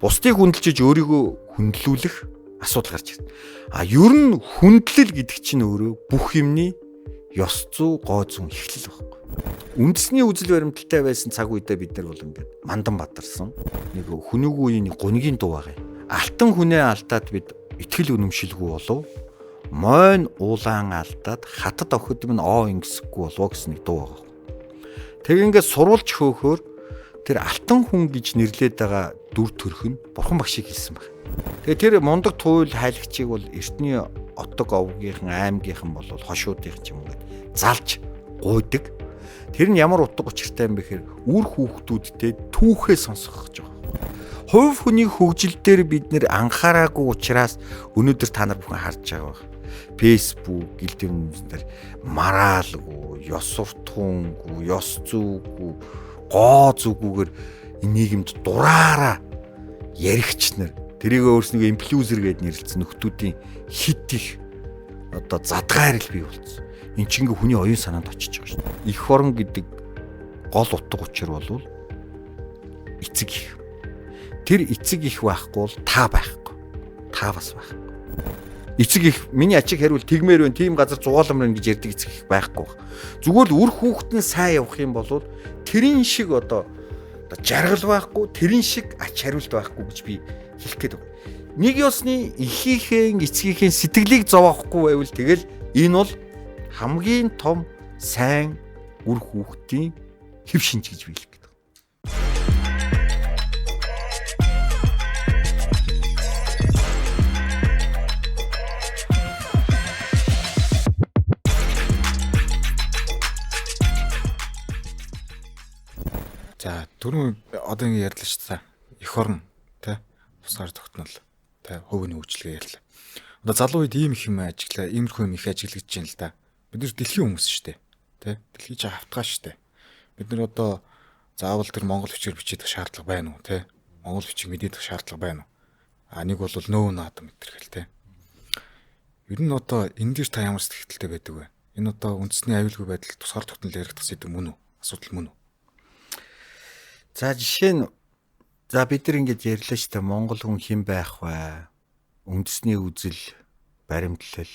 бусдыг хүндэлж өөрийгөө хүндлүүлэх асуудал гарч ирнэ. Ер нь хүндлэл гэдэг чинь өөрөө бүх юмны ёс зүй, гоо зүйн эхлэл байхгүй. Үндэсний үзэл баримталтай байсан цаг үедээ бид нар бол ингээд мандан бадарсан. Нэг хүнүүгүй нэг гунгийн дуу байгаа юм. Алтан хүнээ алдаад бид итгэл үнэмшилгүй болов. Мойн уулаан алдаад хатад охид минь оо ингэсэхгүй болов гэсэн нэг дуу байгаа. Тэг ингээд сурвалж хөөхөөр тэр алтан хүн гэж нэрлээд байгаа дүр төрх нь бурхан багшийг хэлсэн баг. Тэгээ тэр мундаг туйл хайлагчийг бол эртний отог овгийнхан аймгийнхан бол хошуудынхан ч юм уу гэд залж гуйдаг. Тэр нь ямар утга учиртай юм бэ гэхээр үр хүүхдүүдтэй түүхээ сонсгох гэж байгаа. Хувь хүний хөгжил дээр бид нэр анхаараагүй учраас өнөөдөр та нар бүхэн харж байгаа баг. Facebook, гэлтэмнээр мараалгүй, ёс суртахуунгүй, ёс зүйгүй, гоо зүгүүгээр нийгэмд дураараа яригч нар тэрийг өөрснөө инфлюенсер гэдээ нэрлэлсэн нөхдүүдийн хит их одоо задгаарл бий болсон. Энд чинь ингээ хүний оюун санаанд очиж байгаа шүү дээ. Эх орон гэдэг гол утга учир бол эцэг их. Тэр эцэг их байхгүй бол та байхгүй. Та бас байхгүй. Эцэг их миний ачиг хариул тэгмээр байна. Тийм газар зугаалмаар гэж ярьдаг эцэг их байхгүй. Зүгээр л үр хүүхэд нь сайн явах юм бол тэрийн шиг одоо жаргал байхгүй, тэрийн шиг ач хариулт байхгүй гэж би хэлэх гээд байна. Нэг ёсны эхийнхээ эцгийнхээ сэтгэлийг зовоохгүй байвал тэгэл энэ бол хамгийн том сайн үр хүүхдийн хэв шинж гэж би хэлэх гээд байна. За түрүүн одоо ингэ ярьлаа шүү дээ. Эх орн тий тусгаар тогтнол тий хувийн үйлчлэгээ ярьлаа. Одоо залуу үед ийм их юм ажиглаа, иймэрхүү юм их ажиглаж байна л да. Бид нар дэлхийн хүмүүс шүү дээ. Тий дэлхий чи хавтгаа шүү дээ. Бид нар одоо заавал тэр монгол бичгээр бичиж шаардлага байна уу тий? Монгол бичиг мэдээд шаардлага байна уу? Нэг бол нөө наадам мэтэрхэл тий. Ер нь одоо энэ дээр та ямар сэтгэлтэй байдаг вэ? Энэ одоо үндэсний аюулгүй байдал тусгаар тогтнол яригдах зүйл мөн үү? Асуудал мөн үү? За жишээ нь бид нар ингэж ярьлаа шүү дээ. Монгол хүн хэн байх вэ? Үндэсний үзэл, баримтлал,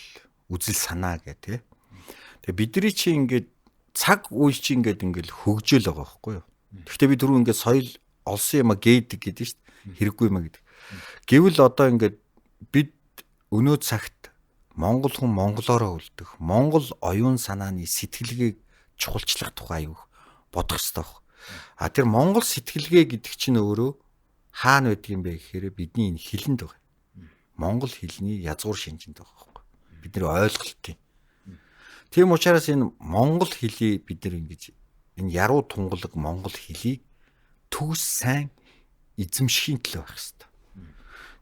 үзэл санаа гэх тий. Тэгээ бидний чи ингэж цаг үе чи ингээл хөгжөөл байгаа байхгүй юу? Гэхдээ би түрүү ингээд соёл олсон юм а гээдэг гэдэг шүү дээ. Хэрэггүй юм а гэдэг. Гэвэл одоо ингээд бид өнөө цагт монгол хүн монголоороо үлдэх, монгол оюун санааны сэтгэлгээг чухалчлах тухай аюу бодох хэрэгтэй байна. Тэр монгол сэтгэлгээ гэдэг чинь өөрөө хаана байдаг юм бэ гэхээр бидний энэ хэлэнд байгаа. Монгол хэлний язгуур шинжинд байгаа байхгүй. Бидний ойлголтын. Тийм учраас энэ монгол хэлийг бид нар ингэж энэ яруу тунгалаг монгол хэлийг төгс сайн эзэмшихийн төлөө байх хэрэгтэй.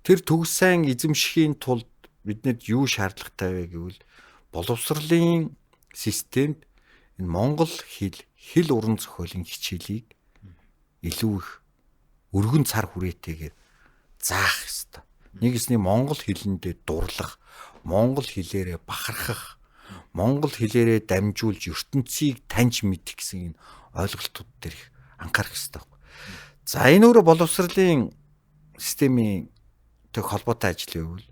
Тэр төгс сайн эзэмшихийн тулд биднэрд юу шаардлагатай вэ гэвэл боловсролын системд энэ монгол хэл уран зохиолын хичээлийг илүү их өргөн цар хүрээтэйгээр заах ёстой. Нэгэсний монгол хэлэндээ дурлах, монгол хэлээрээ бахархах, монгол хэлээрээ дамжуулж ертөнцийг таньж мэдэх гэсэн энэ ойлголтууд дээр их анхаарах ёстой. За энэ өөрөө боловсролын системийн тэг холбоотой ажил байвал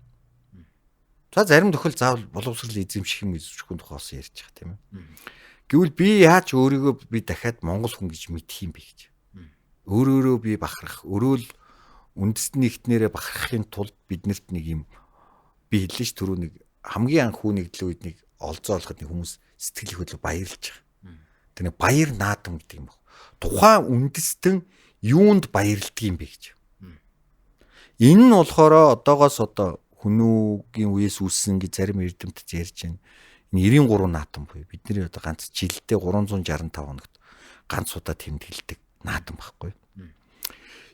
за зарим тохиол заавал боловсрол эзэмших юм эзэмшихгүй тухайс ярьж байгаа тийм ээ. Гэвэл би яаж өөрийгөө би дахиад монгол хүн гэж мэдэх юм бэ гэж. Өөрөөрөө би бахарах, өөрөө л үндэстний ихтнэрээ бахархахын тулд биднэрт нэг юм би хэллээ ш түрүү нэг хамгийн анх хүүнэгдэл үед нэг олзоолоход нэг хүмүүс сэтгэл хөдлөө баярлж байгаа. Тэр нэг баяр наадам гэдэг юм баг. Тухайн үндэстэн юунд баярлдаг юм бэ гэж. Энэ нь болохоор одоогоос одоо хүмүүгийн үеэс үүссэн гэж зарим эрдэмтэд ярьж байна. 93 наадам буюу бидний одоо ганц жилдээ 365 хоногт ганц удаа тэмдэглэдэг наадам байхгүй.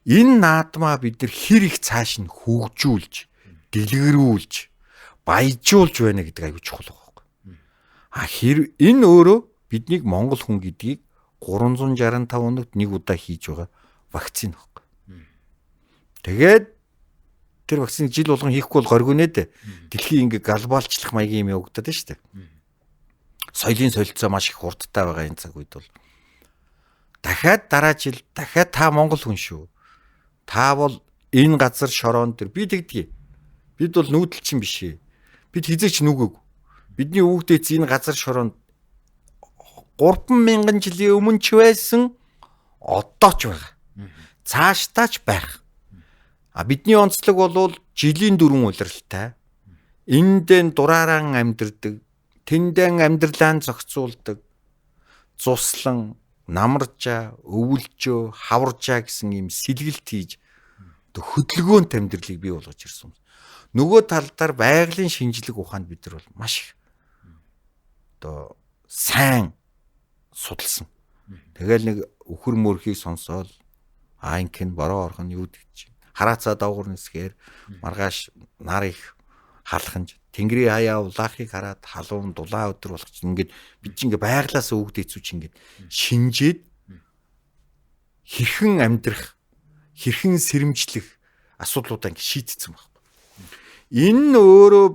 Энэ наадмаа бид нар хэр их цааш нь хөгжүүлж, дэлгэрүүлж, баяжуулж байна гэдэг аюул чухал байхгүй. Энэ өөрөө биднийг монгол хүн гэдгийг 365 хоногт нэг удаа хийж байгаа вакцин байхгүй. Тэгээд тэр вакциныг жил болгон хийхгүй бол горгүй нэ дээ. Дэлхийн ингээ глобалчлах маягийн юм явагдаад байна шүү дээ. Соёлын солилцоо маш их хурдтай байгаа энэ цаг үед бол дахиад дараа жил дахиад та монгол хүн шүү. Та бол энэ газар шороон дээр бид тэгдэг. Бид бол нүүдэлчин биш ээ. Бид хизээч нүгээг. Бидний өвгдөөц энэ газар шороонд 3000 жилийн өмнө ч байсан, одоо ч байгаа. Цаашдаач байх. Бидний онцлог бол жилийн дөрвөн улиралтай. Эндэн дурааран амьдардаг, тэндэн амьдралаа зохицуулдаг, цуслан, намаржаа, өвөлжөө, хаваржаа гэсэн ийм сэлгэлт хийж хөдөлгөөнт амьдралыг бий болгож ирсэн. Нөгөө талдаар байгалийн шинжлэх ухаанд бид нар бол маш их одоо сайн судалсан. Тэгэл нэг өхөр мөрхийг сонсоол инкэн бороо орхон юу гэж хараацаа доогуур нисгээр маргааш нар их халахынж тэнгэрийн хаяа улаахыг хараад халуун дулаан өдр болох чинь ингээд бид чинь ингээд байглаас өвгдөөцүү чинь ингээд шинжээд хэрхэн амьдрах, хэрхэн сэрэмжлэх асуудлуудаа ингээд шийдсэн байна. Энэ өөрөө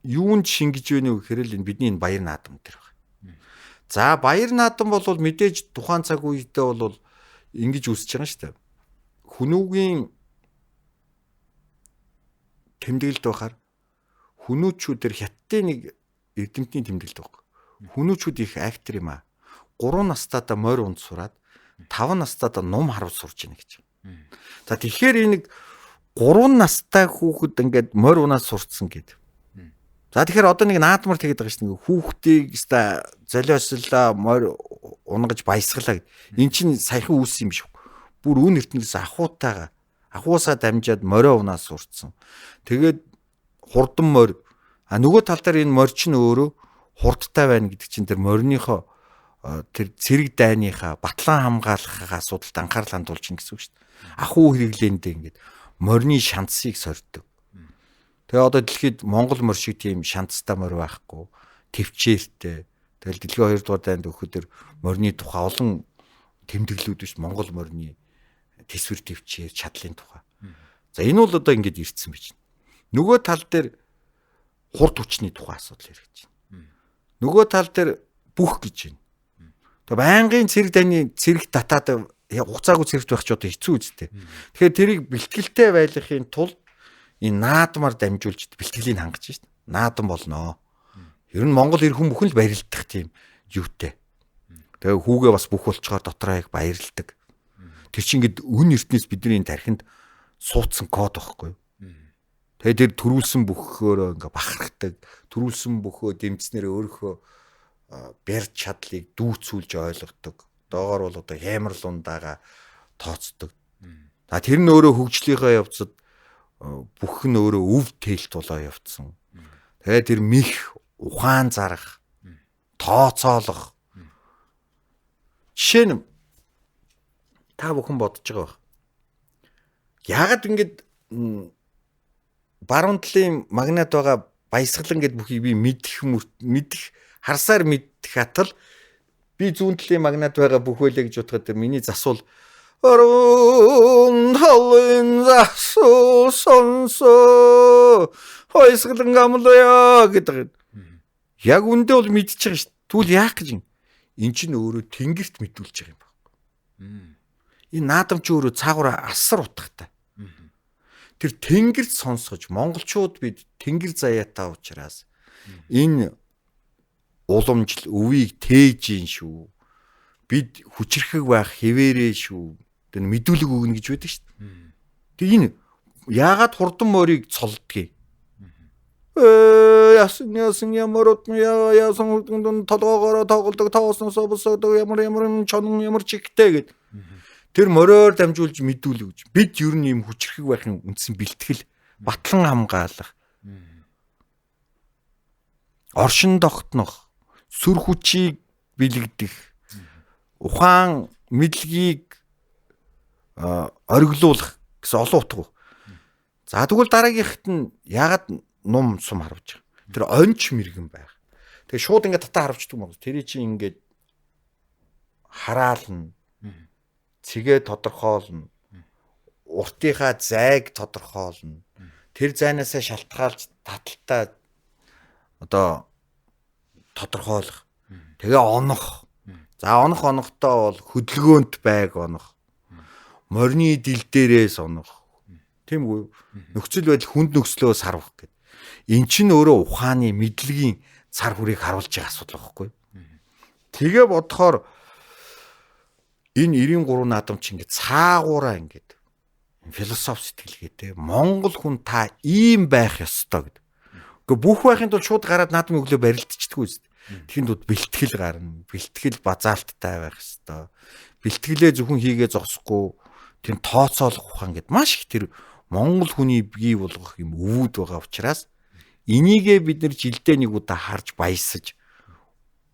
юунд шингэж байна вэ гэхээр л энэ бидний энэ баяр наадам дээр байна. За баяр наадам бол мэдээж тухайн цаг үедээ бол ингэж үсэж байгаа шүү дээ. Хүнүүгийн тэмдэглэлд байхаар хүнүүчүүдэр хятадын нэг эрдэмтний тэмдэглэлд байгаа. Хүнүүчүүд их актер юм аа. 3 настайдаа морь унд сураад 5 настайдаа ном харуул сурж ийн гэж. За тэгэхээр энэ нэг 3 настай хүүхэд ингээд морь унаад сурцсан гэдэг. За тэгэхээр одоо нэг наадмар тэгээд байгаа шүү дээ. Хүүхдийг өста золиослоо морь унгаж баясгалаа гэд. Эн чинь саяхан үүссэн юм биш үү? Бүр үн ертнээс ахуусаа дамжаад морио унаад сурцсан. Тэгээд хурдан морь. Нөгөө тал дээр энэ морь чинь өөрөө хурдтай байна гэдэг чинь тэр морьныхоо тэр цэрэг дайныхаа батлан хамгаалахаа асуудалд анхаарал хандуулж ин гэсэн үг шүү дээ. Ахуу хэрэглээндээ ингээд морьны шанцыг сорьдог. Тэгээ одоо дэлхийд Монгол морь шиг тийм шанцтай морь байхгүй, төвчээртэй. Тэгэл дэлхийн 2 дугаар дайнд өгөхөдөр морьны тухай олон тэмдэглэлүүд биш Монгол морьны тэсвэр төвчээр чадлын тухай. За энэ бол одоо ингээд ирсэн байж. Нөгөө тал дээр хурд хүчний тухай асуудал яригдж байна. Нөгөө тал дээр бүх гэж байна. Тэгээ байнгын цэрэг дайны цэрэг татаад хугацаагүй цэрэгт байх ч одоо хэцүү үстэй. Тэгэхээр тэрийг бэлтгэлтэй байлгахын тулд энэ наадмаар дамжуулж бэлтгэлийг хангаж шít. Наадам болноо. Ер нь Монгол эр хүн бүхэн л баярлагдах тийм юутэй. Тэгээ хүүгээ бас бүх болчоор дотроо яг баярлдаг. Тэр чинь ингээд үн ертнээс бидний тархинд суудсан код байхгүй юу? Тэгээ тэр төрүүлсэн бөхөөр ингээ бахархдаг, төрүүлсэн бөхөө дэмцснээр өөрийнхөө барьж чадлыг дүүцүүлж ойлгодог. Доогоор бол одоо хямрал ундаага тооцдог. За тэр нь өөрөө хөгжлийнхөө явцад бүх нь өөрөө өв тээлт болоо явцсан. Тэгээ тэр мих ухаан зарах, тооцоолох. Жишээ нь та бүхэн бодож байгаа байх. Яагаад ингэж баруун талын магнит байгаа баясгалан гэд бүхийг би мэдэх харсаар мэдэх атал би зүүн талын магнит байгаа бүхвэлээ гэж бодоход миний засвал орон талын засуу сонсоо баясгалан гамлая гэдэг. Яг үндэ бол мэдчихэж байгаа шүү. Түл яах гэж юм. Эн чинь өөрөө тэнгэрт мэдүүлж байгаа юм байна. Энэ наадам чи өөрөө цаагаараа асар утгатай. Тэр тэнгэрт сонсгож монголчууд бид тэнгэр заяатай учраас энэ уламжлал өвийг тээж ин шүү. Бид хүчрэхэг байх хэвээрээ шүү. Тэр мэдүүлэг өгнө гэж байдаг шүү дээ. Тэг энэ яагаад хурдан морийг цолдгийг? Яасан ямарот яасан толгоогоор тоглодог тоосноосоо босоодог ямар чонон ямар чигтэй гэд. Тэр мориор дамжуулж мэдүүлэг гэж. Бид ер нь юм хүчрэхэг байхын үндсэн бэлтгэл, батлан хамгаалах, оршин тогтнох, сүр хүчийг бэлэгдэх, ухаан мэдлэгийг ориглуулах гэсэн олон утга. За тэгвэл дараагийнхт нь яагаад ном сум харуулж байгаа. Тэр онч мэрэгэн байх. Тэгээ шууд ингээд татаа харуулчихдаг юм байна. Тэр чинь ингээд хараална. Цэгээ тодорхойлно. Уртынхаа зайг тодорхойлно. Тэр зайнаасаа шалтгаалж таталтаа одоо тодорхойлох. Тэгээ онох. За онохтой бол хөдөлгөөнт байг онох. Морины дил дээрээс онох. Тийм үү? Нөхцөл байдал хүнд нөхцлөө сарвах гэдэг. Эн чинь өөрөө ухааны мэдлэгийн цар хүрийг харуулж байгаа асуудал байхгүй. Тэгээ бодохоор энэ 93 наадам чи ингээд цаагаараа ингээд философи сэтгэлгээтэй Монгол хүн та ийм байх ёстой гэдэг. Гэхдээ бүх байхын тулд шууд гараад наадмын өглөө барилдчихдаггүй шүү дээ. Тэхийн тулд бэлтгэл гарна. Бэлтгэл базаалттай байх ёстой. Бэлтгэлээ зөвхөн хийгээ зогсохгүй тийм тооцоолох ухаан гэд маш их тэр Монгол хүний бий болгох юм өвүүд байгаа учраас энийгээ бид нар жилдээ нэг удаа харж баясаж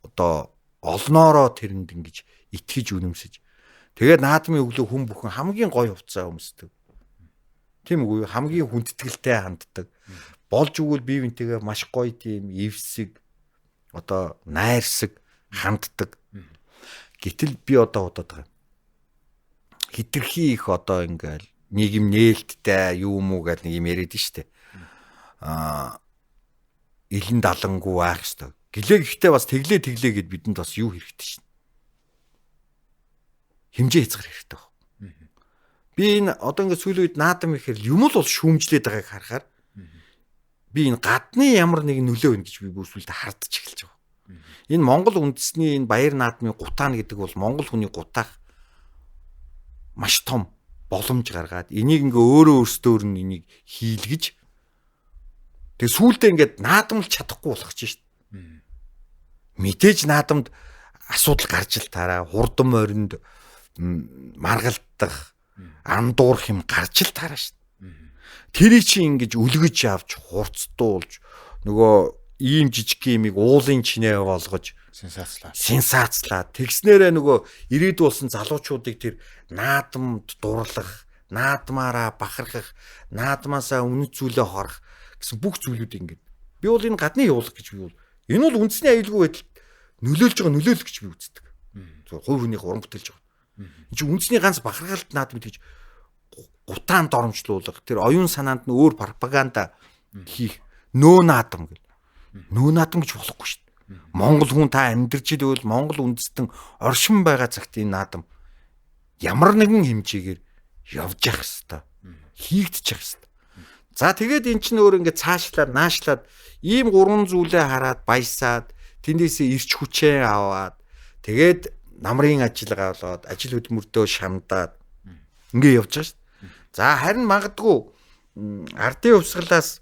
одоо олноороо тэрэнд ингэж итгэж үнэмсэж тэгээд наадмын өглөө хүн бүхэн хамгийн гоё хувцас өмсдөг. Тийм үгүй хамгийн хүндэтгэлтэй ханддаг. Болж өгвөл бие бинтэйгээ маш гоё тийм эвсэг одоо найрсаг ханддаг. Гэтэл би одоо удаад байгаа. Хитрхи их одоо ингээл нийгэм нээлттэй юу юм уу гэдэг нэг юм яриад штэ. Илэн далангуу байх штэ. Гэлээ гэхдээ бас тэглээ гэд бидэнд бас юу хэрэгтэй шин. Хэмжээ хязгаар хэрэгтэй баг. Би энэ одоо ингээд сүүлийн үед наадам ихээр юм л бол шүүмжлээд байгааг харахаар би энэ гадны ямар нэг нөлөө байна гэж би бүсүүлдэ хардж эхэлж байгаа. Энэ Монгол үндэсний энэ баяр наадмын гутаан гэдэг бол Монгол хүний гутаах маш том боломж гаргаад энийг ингээ өөртөө нь энийг хийлгэж тэгээ сүүлдээ ингээд наадамлж чадахгүй болгоч шít. Мэдээж наадамд асуудал гарч ил таараа хурдан моринд маргалдах андуурах юм гарч ил таараа шít. Тэрийг чи ингэж үлгэж авч хурцдуулж нөгөө ийм жижиг юмыг уулын чинээ болгож сенсацлаа. Тэгснээрээ нөгөө ирээдүйн болсон залуучуудыг тэр наадамд дурлах, наадмаараа бахархах, наадмаасаа үнэт зүйлээ хорох гэсэн бүх зүйлүүд ингэж. Би бол энэ гадны явуулах гэж би бол энэ бол үндэсний аюулгүй байдалд нөлөөлж байгаа нөлөөлөх гэж би үздэг. Зөв хувь хүнийх уран бүтээлж байгаа. Энд чинь үндэсний ганц бахархалт наадмыг гэж гутаан доромжлуулах, тэр оюун санаанд нь өөр пропаганда хийх нөө наадам гэл. Нөө наадам гэж болохгүй шүү дээ. Монгол хүн та амьдарч ивэл Монгол үндэстэн оршин байгаа цагт энэ наадам ямар нэгэн хэмжээгээр явж явах хэвээр хийгдчих хэвээр. За тэгээд эн чинь өөр ингээд цаашлаад наашлаад ийм гурван зүйлээ хараад баясаад тэндээсээ ирч хүчээ аваад тэгээд намрын ажиллагаа болоод ажил хөдөлмөртөө шамдаад ингээд явж байгаа шүү дээ. За харин магадгүй ардын хувьсгалаас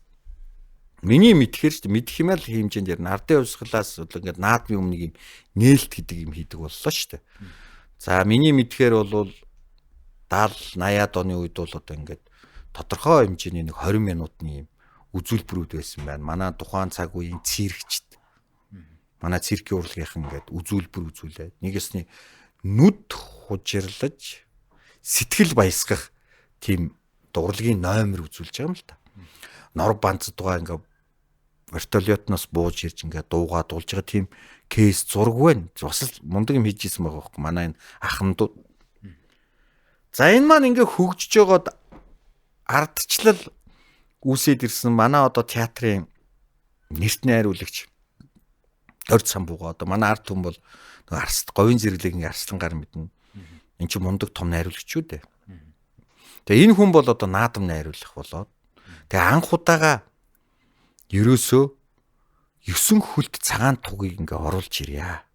миний мэдхээр шүү дээ мэдх юм л хэмжээнд ярина. Ардын хувьсгалаас бол ингээд наадмын өмнө юм нээлт гэдэг юм хийдэг боллоо шүү дээ. За миний мэдхээр бол 70-80-аад оны үед бол одоо ингээд тодорхой хэмжээний нэг 20 минутын юм үзүүлбэрүүд байсан байна. Манай тухайн цаг үеийн циркчд манай циркийн урлагийнхан ингээд үзүүлбэр үзүүлээд нэг ёсны нүд хужирлаж сэтгэл баясгах тийм урлагийн номер үзүүлж байгаа юм л та. Нор банцдгаа ингээд вертолетноос бууж ирж ингээд дуугаа дуулж байгаа тийм кейс зураг байна. Бас л мундаг юм хийж исэн байгаа байхгүй манай энэ ахмадууд. За энэ маань ингээд хөгжиж байгаад ардчлал үүсээд ирсэн манай одоо театрын нэрт найруулагч Орд самбууга одоо манай ард түмэн бол арст говийн зэрэглэгийн арслан гар мэднэ. Энд чинь мундаг том найруулагч шүү дээ. Тэгээ энэ хүн бол одоо наадам найруулах болоод тэгээ анх удаага ерөөсөө 9 хөлт цагаан тугийг ингээ оруулж ирья.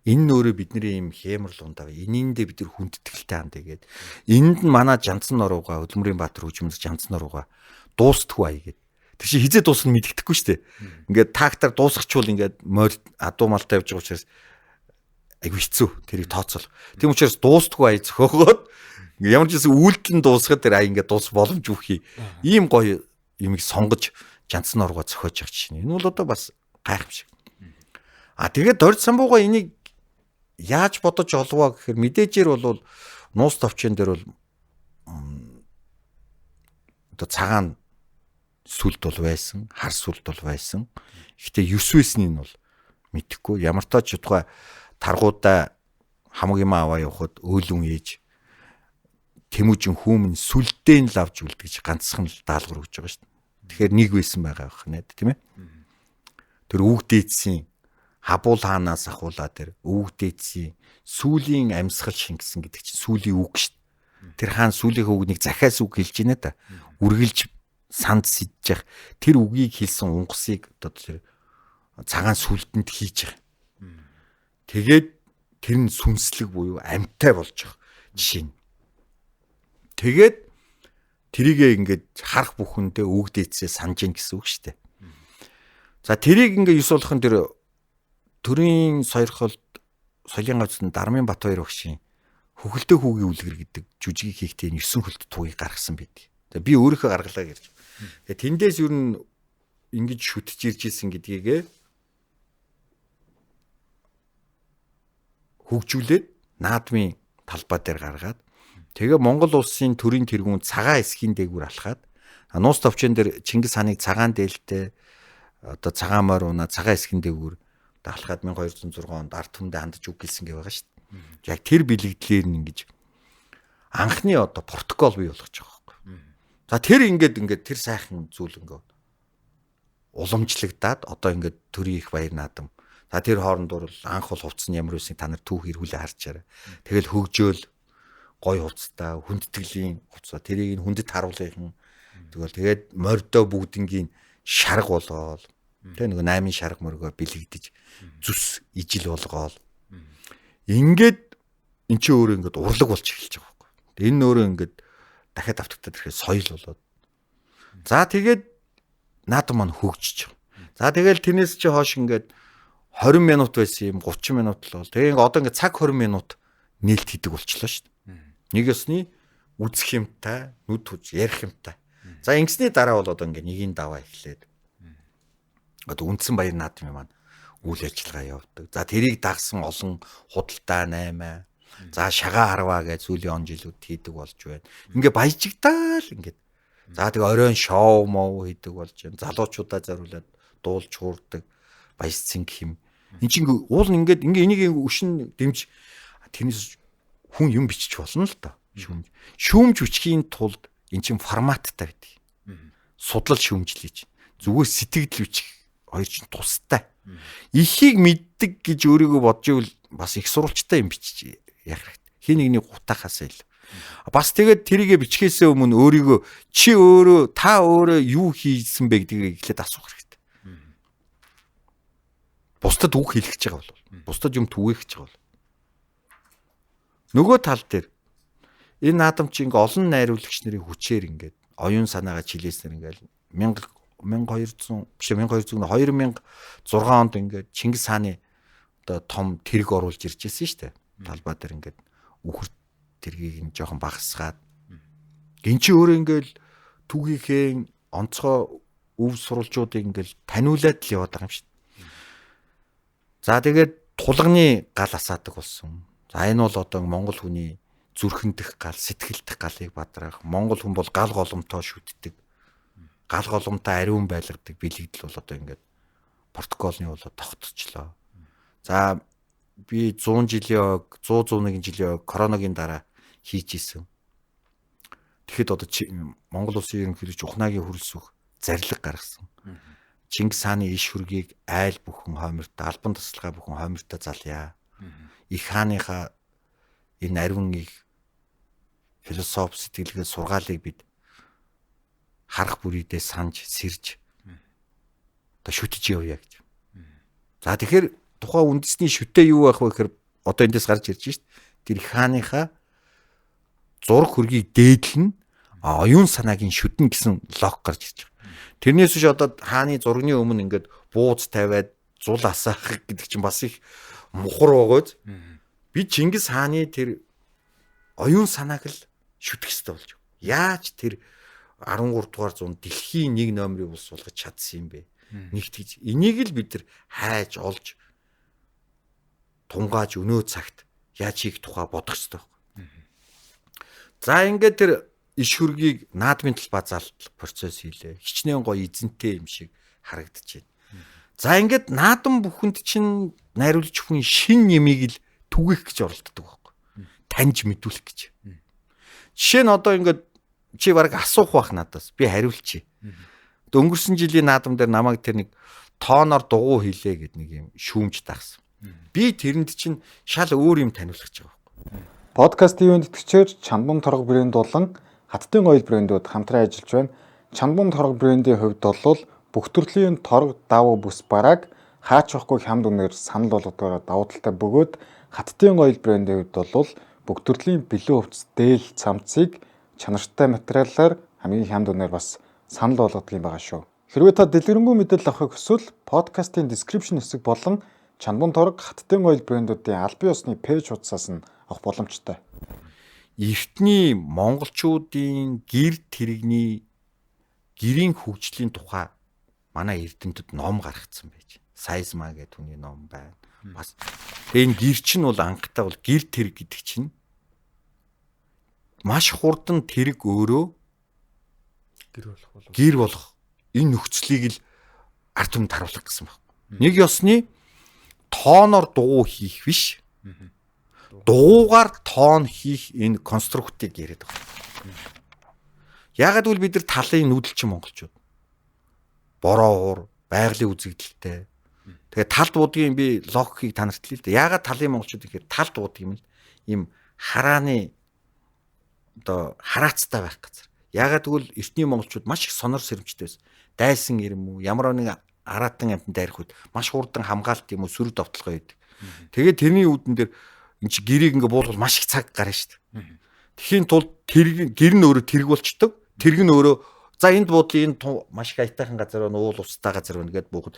Энэ нь өөрөө бидний юм хэмэрл ундаа. Энийндээ бид нар хүндэтгэлтэй хандъя гээд. Энд нь манай Жанцсан нурууга Хөдөлмөрийн Баатар хөгжмөс Жанцсан нурууга дуустдаггүй ая гээд. Тэг чи хизээ дуусна мэддэхгүй шүү дээ. Ингээд тактаар дуусгачвал ингээд адуу малтай явж байгаа учраас айгүй хэцүү тэрийг тооцоолох. Тийм учраас дуустдаггүй ая зөхөөгөөд ямар ч гэсэн үйлдэл нь дуусгаад тэр ая ингээд дуус боломж өгөхий. Ийм гоё юмыг сонгож Жанцсан нурууга зөхиож явах чинь. Энэ бол одоо бас гайхамшиг. Тэгээд Орд самбууга энийг яаж бодож олвоо гэхээр мэдээжээр бол нуус товчон дээр бол одоо цагаан сүлд бол байсан, хар сүлд бол байсан. Гэхдээ 9 байсныг нь бол мэдэхгүй. Ямар ч тач тухай таргуудаа хамаг юм аваа явахад өөлөн ээж Тэмүүжин хүүмэн сүлдээ нь л авч үлдгэж ганцхан л даалгавар өгж байгаа шүү дээ. Тэгэхээр нэг байсан байгаа байх нэ тийм ээ. Тэр өвгдээдсийн Хабуул хаанаас ахуулаа тэр өвгдээдсийн сүүлийн амьсгал шингэсэн гэдэг чинь сүүлийн үг шүү дээ. Тэр хаан сүлийнхээ үгнийг захиас үг хэлж байна да. Үргэлж санд сидж явах тэр үгийг хэлсэн унгасыг одоо тэр цагаан сүлдэнд хийж байгаа. Тэгээд тэр нь сүнслэг буюу амьтай болж байгаа жишээ нь. Тэгээд тэрийгээ ингээд харах бүхэндээ өгдөөцөө санаж ийн гэсэн үг шүү дээ. За тэрийг ингээд юус болохын тэр төрийн сойрхолд соёлын гавьцанд Дармын Батбаяр багшийн хөхөлтэй хүүгийн үлгэр гэдэг жүжигийг хийхдээ 9 хөлт тугийг гаргасан байдаг. За би өөрийнхөө гаргалаа гэж. Тэгээ тэндээс юу н ингэж шүтж ирж исэн гэдгийг хөгжүүлээд наадмын талбай дээр гаргаад тэгээ Монгол улсын төрийн тэргүүн цагаан эсхийн дээгүүр алхаад нуус товчон дээр Чингис хааныг цагаан дээлтэй одоо цагаан морь унаа цагаан эсхийн дээгүүр алхаад 1206 онд ард түмэндээ хандаж үг гэлсэн гэ байгаа шүү дээ. Яг тэр бэлэгдлэр нь ингэж анхны одоо протокол бий болгож байгаа байхгүй. За тэр ингээд тэр сайхан зүйл ингээд уламжлагдаад одоо ингээд төрийн их баяр наадам. За тэр хооронд бол анх бол хувцсан ямар үсийг та нар түүх ирүүлээ харчаарай. Тэгэл хөгжөөл гой хувцтай хүндэтгэлийн хувцаа тэрийг хүндэт харуулгын тэгээд мордоо бүгднгийн шарга болгоол тэг нэг 8 шарга мөргөөр бэлэгдэж зүс ижил болгоол ингээд эн чинь өөрөө ингээд урлаг болж эхэлж байгаа байхгүй. Энэ өөрөө ингээд дахиад автагдаад ирэхэд соёл болоод. За тэгээд наадам маань хөгжиж байгаа. За тэгэл тэрнээс чи хойш ингээд 20 минут байсан юм 30 минут л бол. Тэгээ одоо ингээд цаг 20 минут нээлт хийдэг болчихлоо шүү дээ. Нэг ёсны үзэх юмтай, нүд хүч ярих юмтай. За ингэсний дараа бол одоо ингээд нэгийн даваа эхлээд одоо үндсэн баяр наадмын маань үйл ажиллагаа явуулдаг. За тэрийг дагсан олон худалдаа 8. За шагаа харваа гэж сүүлийн он жилүүд хийдэг болж байна. Ингээ баяжигдаал ингээд. За тэгээ оройн шоу мов хийдэг болж байна. Залуучуудаа зориулаад дуулж хуурдаг баяжцэн гэх юм. Энд чинь уул ингээд энийг өшин дэмж тэрнээс хүн юм бичиж болно л доо. Шүүмж бичгийн тулд эн чинь форматтай байдаг. Судлал шүүмжлэж. Зүгээр сэтгэл бичих хоёр чинь тустай. Ихийг мэддэг гэж өөрийгөө бодж ивэл бас их сурвалжтай юм бичиж яах хэрэгтэй. Хин нэгний гутахаас ил. Бас тэгээд тэрийгэ бичгээсээ өмнө өөрийгөө чи өөрөө та өөрөө юу хийсэн бэ гэдгийг эхлээд асуух хэрэгтэй. Бусдад үг хэлэх гэж байгаа бол бусдад юм түгээх гэж байгаа бол нөгөө тал дээр энэ наадам чи ингээ олон найруулагч нарын хүчээр ингээд оюун санаагаа чилээснээр ингээл 2006 онд ингээд Чингис хааны одоо том тэрэг оруулж ирж ирсэн шүү дээ. Талбай дээр ингээд үхэр тэргийг нь жоохон багасгаад гин чи өөрөө ингээл түгийнхээ онцгой өв сурвалжуудыг ингээл таниулаад л яваад байгаа юм шүү дээ. За тэгээд тулганы гал асаадаг болсон. За энэ бол одоо монгол хүний зүрхэндх гал, сэтгэлдэх галыг бадраах. Монгол хүн бол гал голомтоо шүтдэг. Гал голомтой ариун байлгадаг бэлэгдэл бол одоо ингээд протоколны болоо тогтцлоо. За би 100 жилийн 101 жилийн короногийн дараа хийж исэн. Тэгэхэд одоо Монгол улсын ерөнхийлөгч Ухнагийн хөрөлсөх зарлиг гаргасан. Чингис хааны иш хөргийг айл бүхэн хоймортой, албан тасалгаа бүхэн хоймортой залъя. Их хааныхаа энэ ариун их философи сэтгэлгээ сургаалыг бид харах бүрийдээ санаж сэрж одоо шүтж явъя гэж. За тэгэхээр тухайн үндэсний шүтээ юу байх вэ гэхээр одоо эндээс гарч ирж шít. Тэр их хааныхаа зураг хөргийг дээдлэн оюун санаагийн шүтэн гэсэн лог гарч ирж байгаа. Тэрнээс биш одоо хааны зургийн өмнө ингээд бууз тавиад зул асаах гэдэг чинь бас их мухар байгааз. Би Чингис хааны тэр оюун санааг л шүтэх хэрэгтэй болж байна. Яаж тэр 13 дугаар зуунд дэлхийн 1 номерыг улс болгож чадсан юм бэ? Нэгт гэж энийг л бид нар хайж олж тунгааж өнөө цагт яаж хийх тухай бодох хэрэгтэй байна. За ингээд тэр иш хөргийг наадмын талбай залтлах процесс хийлээ. Хичнээн гоё эзэнтэй юм шиг харагдаж байна. За ингээд наадам бүхэнд чинь найруулагч хүн шин нэмийг л түгэх гэж оролддог байхгүй. Таньж мэдүүлэх гэж. Жишээ нь одоо ингээд чи бараг асуух бах надаас би хариулчих. Өнгөрсөн жилийн наадам дээр намайг тэр нэг тооноор дугуй хийлээ гэд нэг юм шүүмж тагсан. Би тэрэнд чинь шал өөр юм таниулах гэж байгаа байхгүй. Подкастын ивент итгэгчээр Чанбун торго брэнд болон Хаттын ойл брэндүүд хамтран ажиллаж байна. Чанбун торго брендийн хувьд бол бүх төрлийн торго давуу бүс барааг хаач явахгүй хямд үнээр санал болгодгоор давуу талтай бөгөөд Хаттын ойл брендийн хувьд бол бүх төрлийн бэлэн хувцас дээл цамцыг чанартай материалаар хамгийн хямд үнээр бас санал болгодог юм байгаа шүү. Хэрвээ та дэлгэрэнгүй мэдээлэл авахыг хүсвэл подкастын description хэсэг болон Чанбун торго Хаттын ойл брэндүүдийн албан ёсны пэйж хуудасаас нь авах боломжтой. Эртний монголчуудын гэр тэрэгний гэрийн хөгжлийн тухай манай эрдэмтэд ном гаргацсан байж. Сайзма гэдэг түүний ном байна. Бас энэ гэр чинь бол анхтай бол гэр тэрэг гэдэг чинь маш хурдан тэрэг өөрөө гэр болох энэ нөхцөлийг л ард түмэнд харуулах гэсэн байна. Нэг ёсны тооноор дугуй хийх биш. Дугуйгаар тоон хийх энэ конструктыг яриад байгаа. Яагаад гэвэл бид нар талын нүүдэлчин монголчууд. Бороо уур, байгалийн үзэгдэлтэй. Тэгээ талд будгийн би логикийг танарт хэлээ л дээ. Яагаад талын монголчууд гэхээр талд будг юм л ийм харааны одоо хараацтай байх газар. Яагаад гэвэл эртний монголчууд маш их сонор сэрэмжтэй байсан. Дайсан ирэм үү, ямар нэг араатан амтан дайрах үед маш хурдан хамгаалт юм уу сөрөг довтлогоо байдаг. Тэгээд тэрний үүдэн дээр энэ чи гэрийг ингээ буулвал маш их цаг гарна шүү дээ. Тэхийн тулд гэр нь өөрөө тэрэг болчдөг. Тэрэг нь өөрөө за энд буудлын энэ маш их аятайхан газар байна, уул устай газар байна гэдээ буухад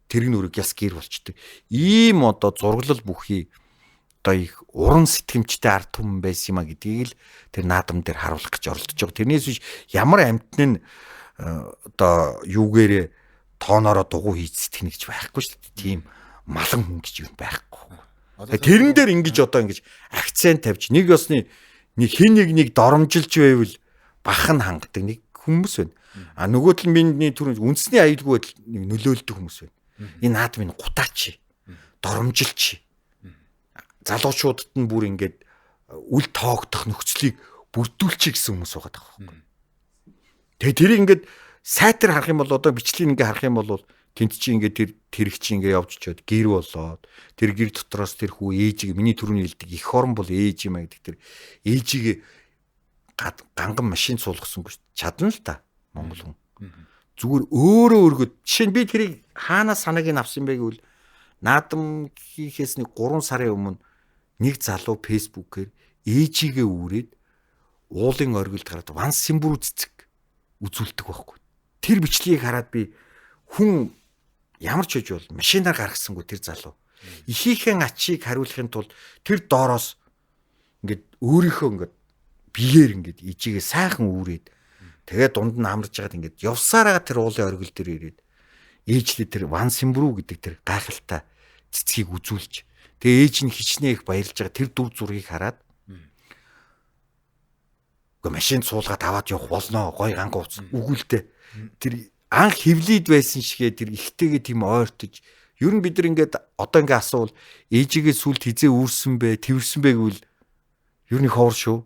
тэрэг нь өөрөө гяс гэр болчдөг. Ийм одоо зураглал бүхий одоо их уран сэтгэмжтэй ард түмэн байсан юм а гэдгийг л тэр наадам дээр харуулах гэж оролдож байгаа. Тэрнээс биш ямар амтны нь одоо юугээрээ тооноороо дугуй хийж сэтгэнэ гэж байхгүй шүү дээ. Тийм малан хүн гэж юм байхгүй. Тэрэн дээр ингэж одоо ингэж акцент тавьж нэг ёсны нэг хин нэг доромжилж байвал бах нь хангадаг нэг хүмүүс байна. А нөгөө тал миний түрүүн үндэсний аюулгүй байдал нэг нөлөөлдөг хүмүүс байна. Энэ наадмын гутаач, доромжилч. Залуучуудад нь бүр ингэж үл тоогдох нөхцөлийг бүрдүүлчих гэсэн хүмүүс байгаа байхгүй. Тэгээ тэрийг ингэж сайтар харах юм бол одоо бичлэг ингэ харах юм бол тэнт чи ингээ тэр тэрэг чи ингээ явж чад гэр болоод тэр гэр дотроос тэр хүү ээжийг миний түрүүний хэлдэг их орон бол ээж юм а гэдэг тэр ээжийг ганган машин суулгасангүй чадна л та монгол хүн. Зүгээр өөрөө өргөд жишээ нь би тэрийг хаанаас санааг нь авсан бэ гэвэл наадам хийхээс нэг 3 сарын өмнө нэг залуу фэйсбүүкээр ээжигээ үүрээд уулын оргилд гараад ван симбүр цэцэг үзүүлдэг байхгүй. Тэр бичлэгийг хараад би хүн ямар ч үж бол машинаар гаргасангүй тэр залуу. Ихийнхэн ачийг хариулахын тулд тэр доороос ингээд өөрийнхөө ингээд биеэр ингээд ижигээ сайхан үүрээд тэгээ дунд нь амарч байгаад ингээд явсараа тэр уулын оргил дээр ирээд ээжлээ тэр ван симбрүү гэдэг тэр гайхалтай цэцгийг үзүүлж тэгээ ээж нь хичнээн их баярлж байгаа тэр дүр зургийг хараад үгүй машинд суулгаад аваад явах болно гой гангу уц үгүлтэй тэр анх хевлийд байсан шигээ тэр ихтэйгээ тийм ойртож ер нь бид нар ингээд одоо ингээд асуувал ээжигээ сүлд хизээ үүрсэн бэ тэрсэн бэ гэвэл ер нь ховор шүү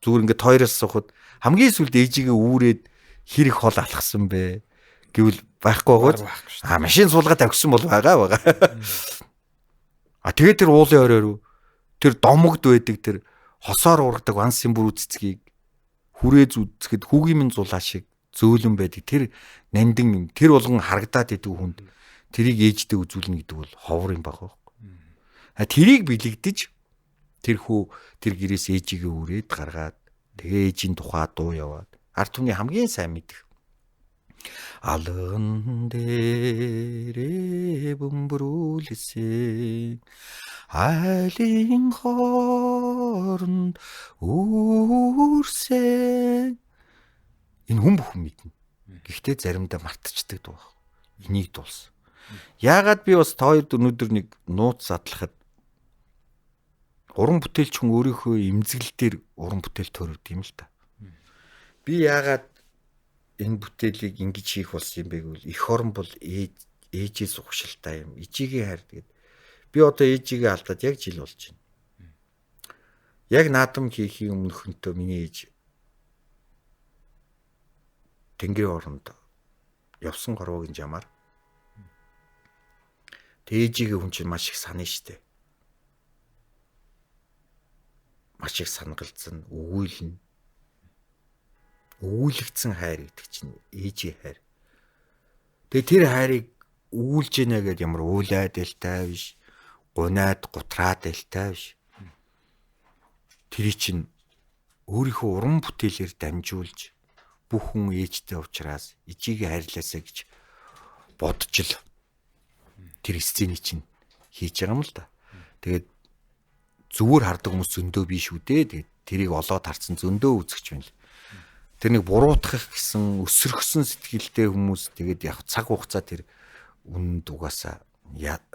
зүгээр ингээд тойроос сухад хамгийн сүлд ээжигээ үүрээд хэр их хол алхсан бэ гэвэл байхгүй гоо машин суулгаад авчихсан бол байгаа а тэгээд тэр уулын оройроо тэр домогд байдаг тэр хосоор ургадаг ван симбүр цэцгийг хүрээ зүцгэд хүүгийн минь зулаа шиг зөөлөн байдаг тэр нандин юм тэр болгон харагдаад идэв хүнд тэрийг ээждээ үзүүлнэ гэдэг бол ховор юм байгаа байхгүй. А тэрийг бэлэгдэж тэр хүү тэр гэрээс ээжигээ үрээд гаргаад тэгээ ээжийн тухай дуу яваад ард түмний хамгийн сайн мэдэх алган дээрээ бөмбөрүүлсэн айлын хооронд үрсэн энэ хүн бүхэн мэднэ. Гэхдээ заримдаа мартчихдаг дуу баг. Энийг дуулсан. Яагаад би бас та хоёрд өнөөдөр нэг нууц задлахад уран бүтээлч хүн өөрийнхөө эмзэглэл дээр уран бүтээл төрөвд юм л та. Би яагаад энэ бүтээлийг ингэж хийх болсон юм бэ гэвэл эх орон бол ээжээс ухшилтай юм. Ижигээ хайр тэгээд би одоо ээжигээ алдаад яг жил болж байна. Яг наадам хийхийн өмнөхөнтөө миний ээж тэнгэрийн оронд явсан горвогийн жамаар ээжигээ хүн чинь маш их санаа штэ. маш их санагалзсан, өгүүлнэ. Өгүүлэгдсэн хайр гэдэг чинь ээжийн хайр. Тэгээ тэр хайрыг өгүүлж гинэ гэдээ ямар уйлаад элтай биш, гунаад гутраад элтай биш. Тэрий чинь өөрийнхөө уран бүтээлээр дамжуулж бүх хүн ээжтэй уулзраас ижигээ хайрлаасаа гэж бодож л тэр сценийг чинь хийж байгаа юм л да. Тэгээд зүгээр хардаг хүмүүс зөндөө биш үү дээ. Тэгээд тэрийг олоод харсан зөндөө үзэгч байна л. Тэр нэг буруутгах гэсэн өсөрхсөн сэтгэлтэй хүмүүс тэгээд яг цаг хугацаа тэр үнэнд угаасаа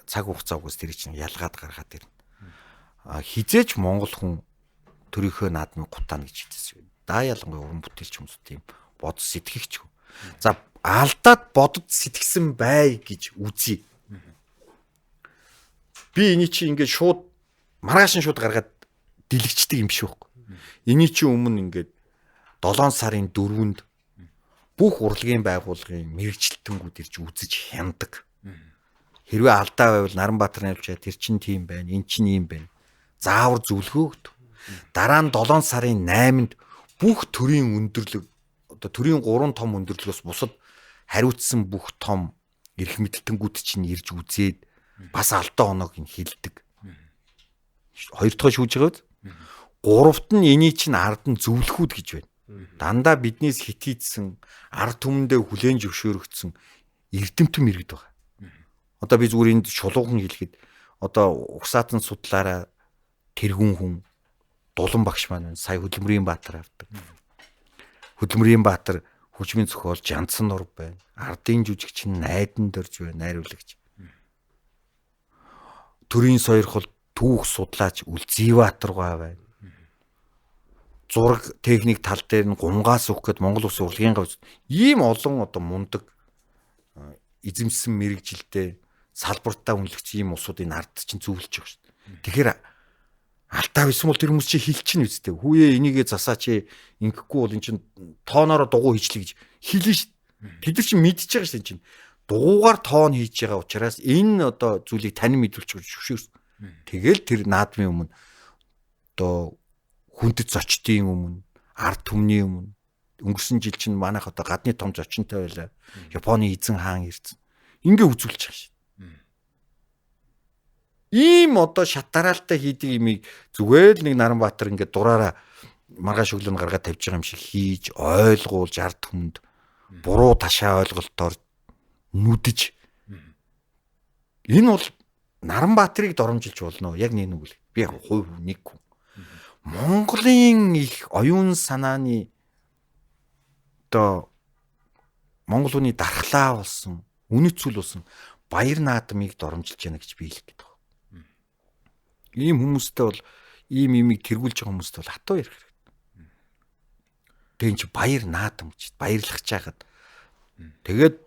цаг хугацаа угаас тэр чинь ялгаад гаргаад ирнэ. Хизээч монгол хүн төрийнхөө наадмыг гутаана гэж хэлсэн. Да ялангуяа уран бүтээлч хүмүүс тийм бод сэтгэгч. За алдаад бодод сэтгэсэн бай гэж үзье. Би эний чи ингээд шууд маргааш нь шууд гаргаад дэлгэцдэг юм биш үү? Эний чи өмнө ингээд 7 сарын 4-нд бүх урлагийн байгууллагын мэрэгчлэлтэнгүүд ирж үзэж хяндаг. Хэрвээ алдаа байвал Наранбаатар навчаа тэр чин тийм байна, эн чин ийм байна. Заавар зөвлөгөөгд. Дараа нь 7 сарын 8-нд бүх төрийн өндөрлөг одоо төрийн 3 том өндөрлөгөөс бусад хариуцсан бүх том эрх мэдэлтэнгүүд чинь ирж үзээд бас алдаа оноог нь хилдэг. Хоёр дахь шүүж байгааз. Гуравт нь эний чинь ард нь зөвлөхүүд гэж байна. Дандаа биднээс хитийдсэн ард түмэндээ хүлээн зөвшөөрөгдсөн эрдэмтэн мэрэгд байгаа. Одоо би зүгээр энд шулуухан хэлэхэд одоо угсаатан судлаараа тэргүүн хүн Дулан багш маань сая Хөдөлмөрийн Баатар авдаг. Хөдөлмөрийн Баатар хүчмийн зохиол Жандсан нур байна. Ардын жүжигч Найдан дөрж байна, найруулагч. Төрийн сойрхол түүх судлаач Үлзийбаатар байна. Зураг техник тал дээр нь гумгаас өгөх гээд Монгол Улсын урлагийн гавьс ийм олон одоо мундаг эзэмсэн мэрэгжилтэй салбартаа үнэлэгч ийм усуудын ард чинь зөвлөж байгаа шүү дээ. Тэгэхээр алдаа байсан бол тэр хүмүүс чи хилчин үстэй. Хүүе энийгээ засаа чи ингэхгүй бол эн чин тооноор дугуй хийчлээ гэж хэлнэ шүү дээ. Тэд нар чи мэдчихэж байгаа шүү дээ чин. Дугуйгаар тоон хийж байгаа учраас энэ одоо зүйлийг тань мэдүүлж зөвшөөрсөн. Тэгэл тэр наадмын өмнө одоо хүндэт зочдын өмнө, ард түмний өмнө өнгөрсөн жил чинь манайх одоо гадны том зочинтой байлаа. Японы эзэн хаан ирсэн. Ингээ үзүүлж байгаа шээ. Ийм одоо шатараалтай хийдэг имийг зүгээр л нэг Наранбаатар ингээ дураараа маргааш өглөө гаргаад тавьж байгаа юм шиг хийж ойлгуулж ард түмэнд буруу ташаа ойлголтоор нүдэж. Энэ бол Наранбаатарыг доромжилж болно. Яг нэг үг л. Би яг хувь нэг хүн. Монголын их оюун санааны одоо монгол хүний дархлаа болсон, үнэт зүйл болсон баяр наадмыг доромжилж яана гэж би хэлэх гээд байна. Ийм хүмүүстэй бол ийм имийг тэргүүлж байгаа хүмүүстэй бол хатуу ярих хэрэгтэй. Тэгээ энэ чи баяр наадам гэж баярлах чагаад тэгээд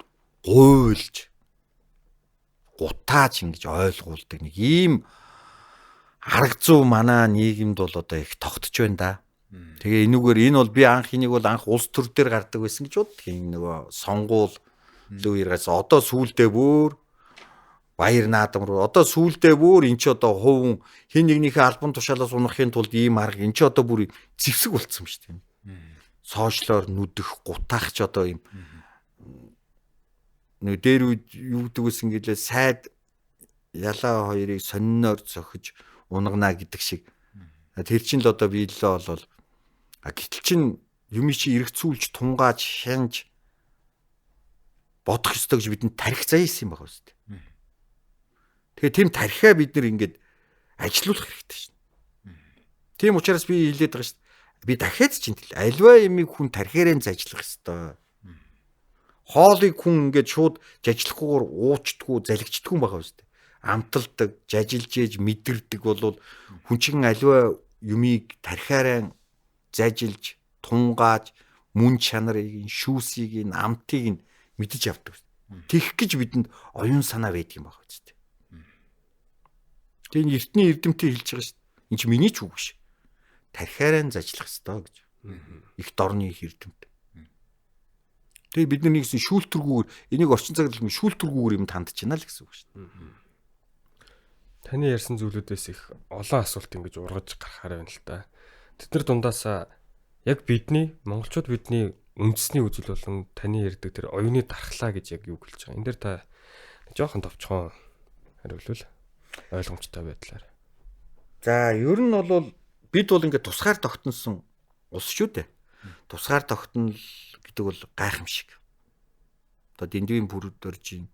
гуйлж гутааж ингэж ойлгуулдаг нэг ийм арга зүй манай нийгэмд бол одоо их тогтож байна да. Тэгээ энүүгээр энэ бол би анх энийг бол анх улс төр дээр гардаг байсан гэж боддог. Энэ нөгөө сонгуул лүүрээс одоо сүулдэ бүр баяр наадам руу одоо сүулдэ бүр эн чи одоо хувь хин нэгнийхээ альбом тушаалаас унахын тулд ийм арга эн чи одоо бүр зэвсэг болцсон шүү дээ. Сошиалоор нүдэх гутаах ч одоо ийм нэг дээр юу гэдэг вэ ингээл сайд ялаа хоёрыг сониноор цохиж унгана гэдэг шиг. Тэр чинь л одоо биелээ болол гэтэл чин юм чи эргцүүлж тунгааж хянж бодох ёстой гэж бидэнд тарих заяасан юм байна үстэй. Тэгээ тийм тарихаа бид нэр ингээд ажилуулах хэрэгтэй шин. Тийм учраас би хэлээд байгаа шин. Би дахиад чинь альва ямиг хүн тарихаараа зажлах ёстой. Хоолыг хүн ингээд шууд жажлахгүйгээр уучдаггүй, залгичдаггүй юм байна үстэй. Амталдаг, жажилж ээж мэдэрдэг болвол хүн чинь аливаа юмыг тархиараа зажилж, тунгааж, мөн чанарыг, шүүсийг, амтыг мэдэж явдаг. Тэгэх гэж бидэнд оюун санаа байдаг юм байна үстэй. Тэгээ эртний эрдэмтэн хэлж байгаа шүү дээ. Энд чинь миний ч үг биш. Тархиараа зажлах ёстой гэж. Их дорны их эрдэмтэн. Тэгээ бид нар нэгсэн шүүлтүргүүгээр энийг орчин цагт шүүлтүргүүгээр юм тандж байна л гэсэн үг шүү дээ. Таны ярьсан зүйлүүдээс их олон асуулт ингэж ургаж гарахаар байна л та. тэднэр дундаас яг монголчууд бидний үндэсний үзэл болон таны ярьдаг тэр оюуны дархлаа гэж яг юу хэлж байгаа. Энд дээр та жоохон товчхон хариулвал ойлгомжтой байдлаар. За ер нь бол бид бол ингээд тусгаар тогтносон улс шүү дээ. Тусгаар тогтнол гэдэг бол гайхамшиг. Одоо дэндвийн бүрд орж ийн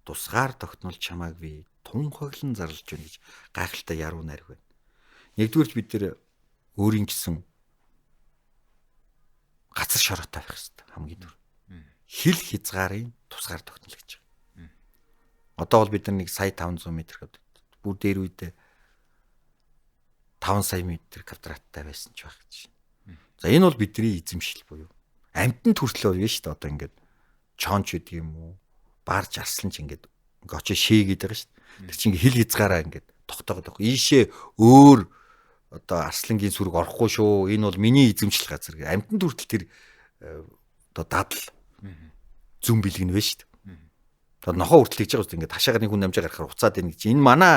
тусгаар тогтнол чамааг би тун хоглон зарлж байна гэж гайхалтай яруу найраг байна. Нэгдүгürt бид нэр өөрийн гэсэн газар шороотой байх хэрэгтэй хамгийн түрүү. Хил хязгаарын тусгаар тогтнол гэж. Одоо бол бид нар нэг сая 500 м квадрат. Бүр дээр үедээ 5 сая метр квадраттай байсан ч байх гэж. За энэ бол бидний эзэмшил буюу амьтанд хүртлээ биш шүү дээ. Одоо ингээд чоонч гэдэг юм уу? Барж арслан ч ингээд очиж шээгээд байгаа шүү дээ. Тэр чинь хил хязгаараа ингээд тогтоогод байгаа. Ийшээ өөр одоо арслангийн сүрэг орохгүй шүү. Энэ бол миний эзэмшил газар гэ. Амьтанд хүртэл тэр одоо дадал зүн бэлгэн вэ шүү дээ. Одоо нохоо хүртэл хийж байгаа үстэй ингээд хашаагаар нэг хүн намжаа гарахаар уцаад байна гэж. Энэ манай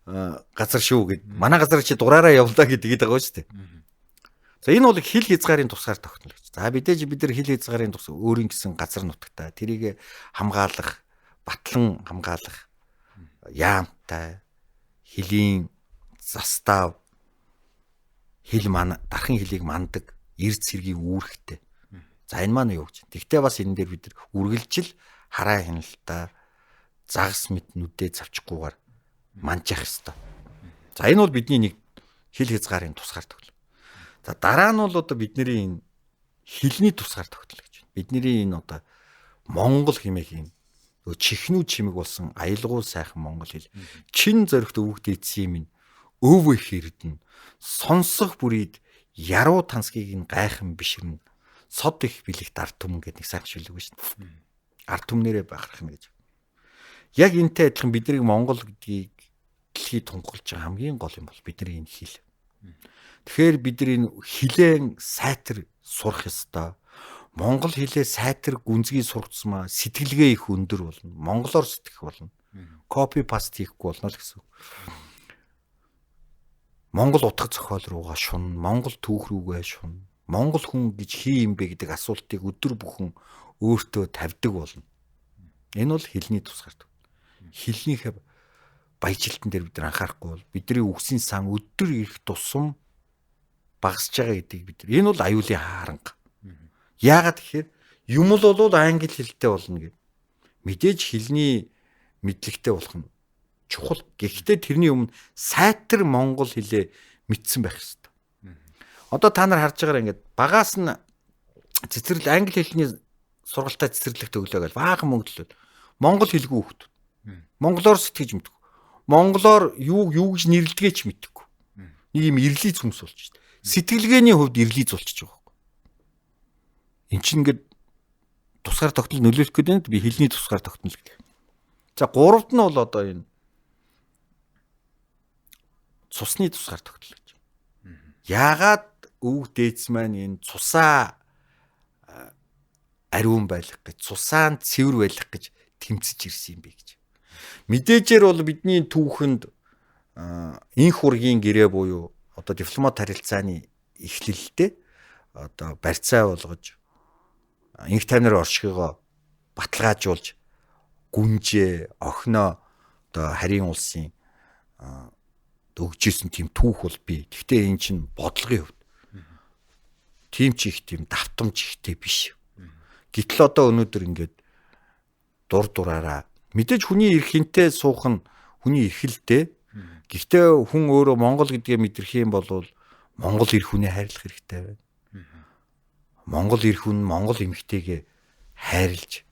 газар шүү гэд. Манай газар чи дураараа явлаа гэдэг байгаа шүү дээ. За энэ бол хил хязгаарын тусгаар тогтнол гэж. За бид нар хил хязгаарын тус өөрийн гэсэн газар нутагтай тэрийг хамгаалах, батлан хамгаалах яамтай хилийн застав хил дархан хилийг мандаг эрд цэргийн үүрэгтэй. За энэ маань юу гэж. Тэгтээ бас энэ дээр бид нар үргэлжил хараа хяналтаа загас мэт нүдээ завчихгүйгээр манжих хэвээр. За энэ бол бидний нэг хил хязгаарын тусгаар тогтнол. За дараа нь бол одоо бидний энэ хилний тусгаар тогтнол гэж байна. Бидний энэ одоо Монгол хэмээх юм чихнүү чимэг болсон аялгуул сайхан монгол хэл чин зоригт өвгд эцсийн минь өв их эрдэн сонсох бүрийд яруу тансгийг нь гайхан бишрэн сод их бэлэгт ард түмэн гэдэг нэг сайхан шүлэг байна шүү дээ. Ард түмнэрээ бахархна гэж. Яг энтэй адилхан бидний Монгол гэдгийг дэлхийд тунхаглаж байгаа хамгийн гол юм бол бидний энэ хэл. Тэгэхээр бид энэ хилэн сайтар сурах ёстой. Монгол хэлээ сайтар гүнзгий сурцсмаа сэтгэлгээ их өндөр болно. Монголоор сэтгэх болно. Копи паст хийхгүй болно л гэсэн. Монгол утга зохиол руугаа шун, Монгол түүх рүүгээ шун. Монгол хүн гэж хий юм бэ гэдэг асуултыг өдөр бүхэн өөртөө тавьдаг болно. Энэ бол хэлний тусгаар. Хэлнийхээ баяжилтан дээр бид нар анхаарахгүй бол бидний үгсийн сан өдөр ирэх тусам багасж байгаа гэдгийг бид нар. Энэ бол аюулын харанга. Яагаад гэхээр юм л бол англи хэлтэй болно гэдэг. Мэдээж хэлний мэдлэгтэй болох нь чухал. Гэхдээ тэрний өмнө сайтар монгол хэлээ мэдсэн байх хэрэгтэй. Одоо та нар харж байгаараа ингээд багаас нь цэцэрлэг англи хэлний сургалтаа цэцэрлэгт өглөө гэж баахан мөнгөлөл монгол хэлгүй хөхт. Монголоор сэтгэж мэдгүй. Монголоор юу гэж нэрлэдгээч мэдгүй. Нэг юм ирлиз хүмүүс болж шүү дээ. Сэтгэлгээний хувьд ирлиз болчихж байгаа байхгүй. Эн чинь ингээд тусгаар тогтнол нөлөөлөх гэдэг нь би хэлний тусгаар тогтнол гэдэг. За гуравт нь бол одоо энэ цусны тусгаар тогтнол гэж. Яагаад өвөг дээдс маань энэ цусаа ариун байлгах гэж, цусаанд цэвэр байлгах гэж тэмцэж ирсэн юм бэ гэж. Мэдээжээр бол бидний түүхэнд инх ургийн гэрээ буюу одоо дипломат харилцааны эхлэлтэй одоо барьцаа болгож инх тамирын оршихыгоо баталгаажуулж гүнжээ охиноо одоо харийн улсын өгжсэн тийм түүх бол бий. Гэхдээ эн чинь бодлогын хувьд тийм ч их тийм давтамж ихтэй биш. Гэтэл одоо өнөөдөр ингээд дур дураараа мэдээж хүний эрх хинтээ суух нь хүний эрхэлтэй. Гэхдээ хүн өөрөө Монгол гэдгээ мэдэрх юм бол Монгол эрх хүнээ хайрлах хэрэгтэй байна. Монгол эрх хүн Монгол эмэгтэйгээ хайрлж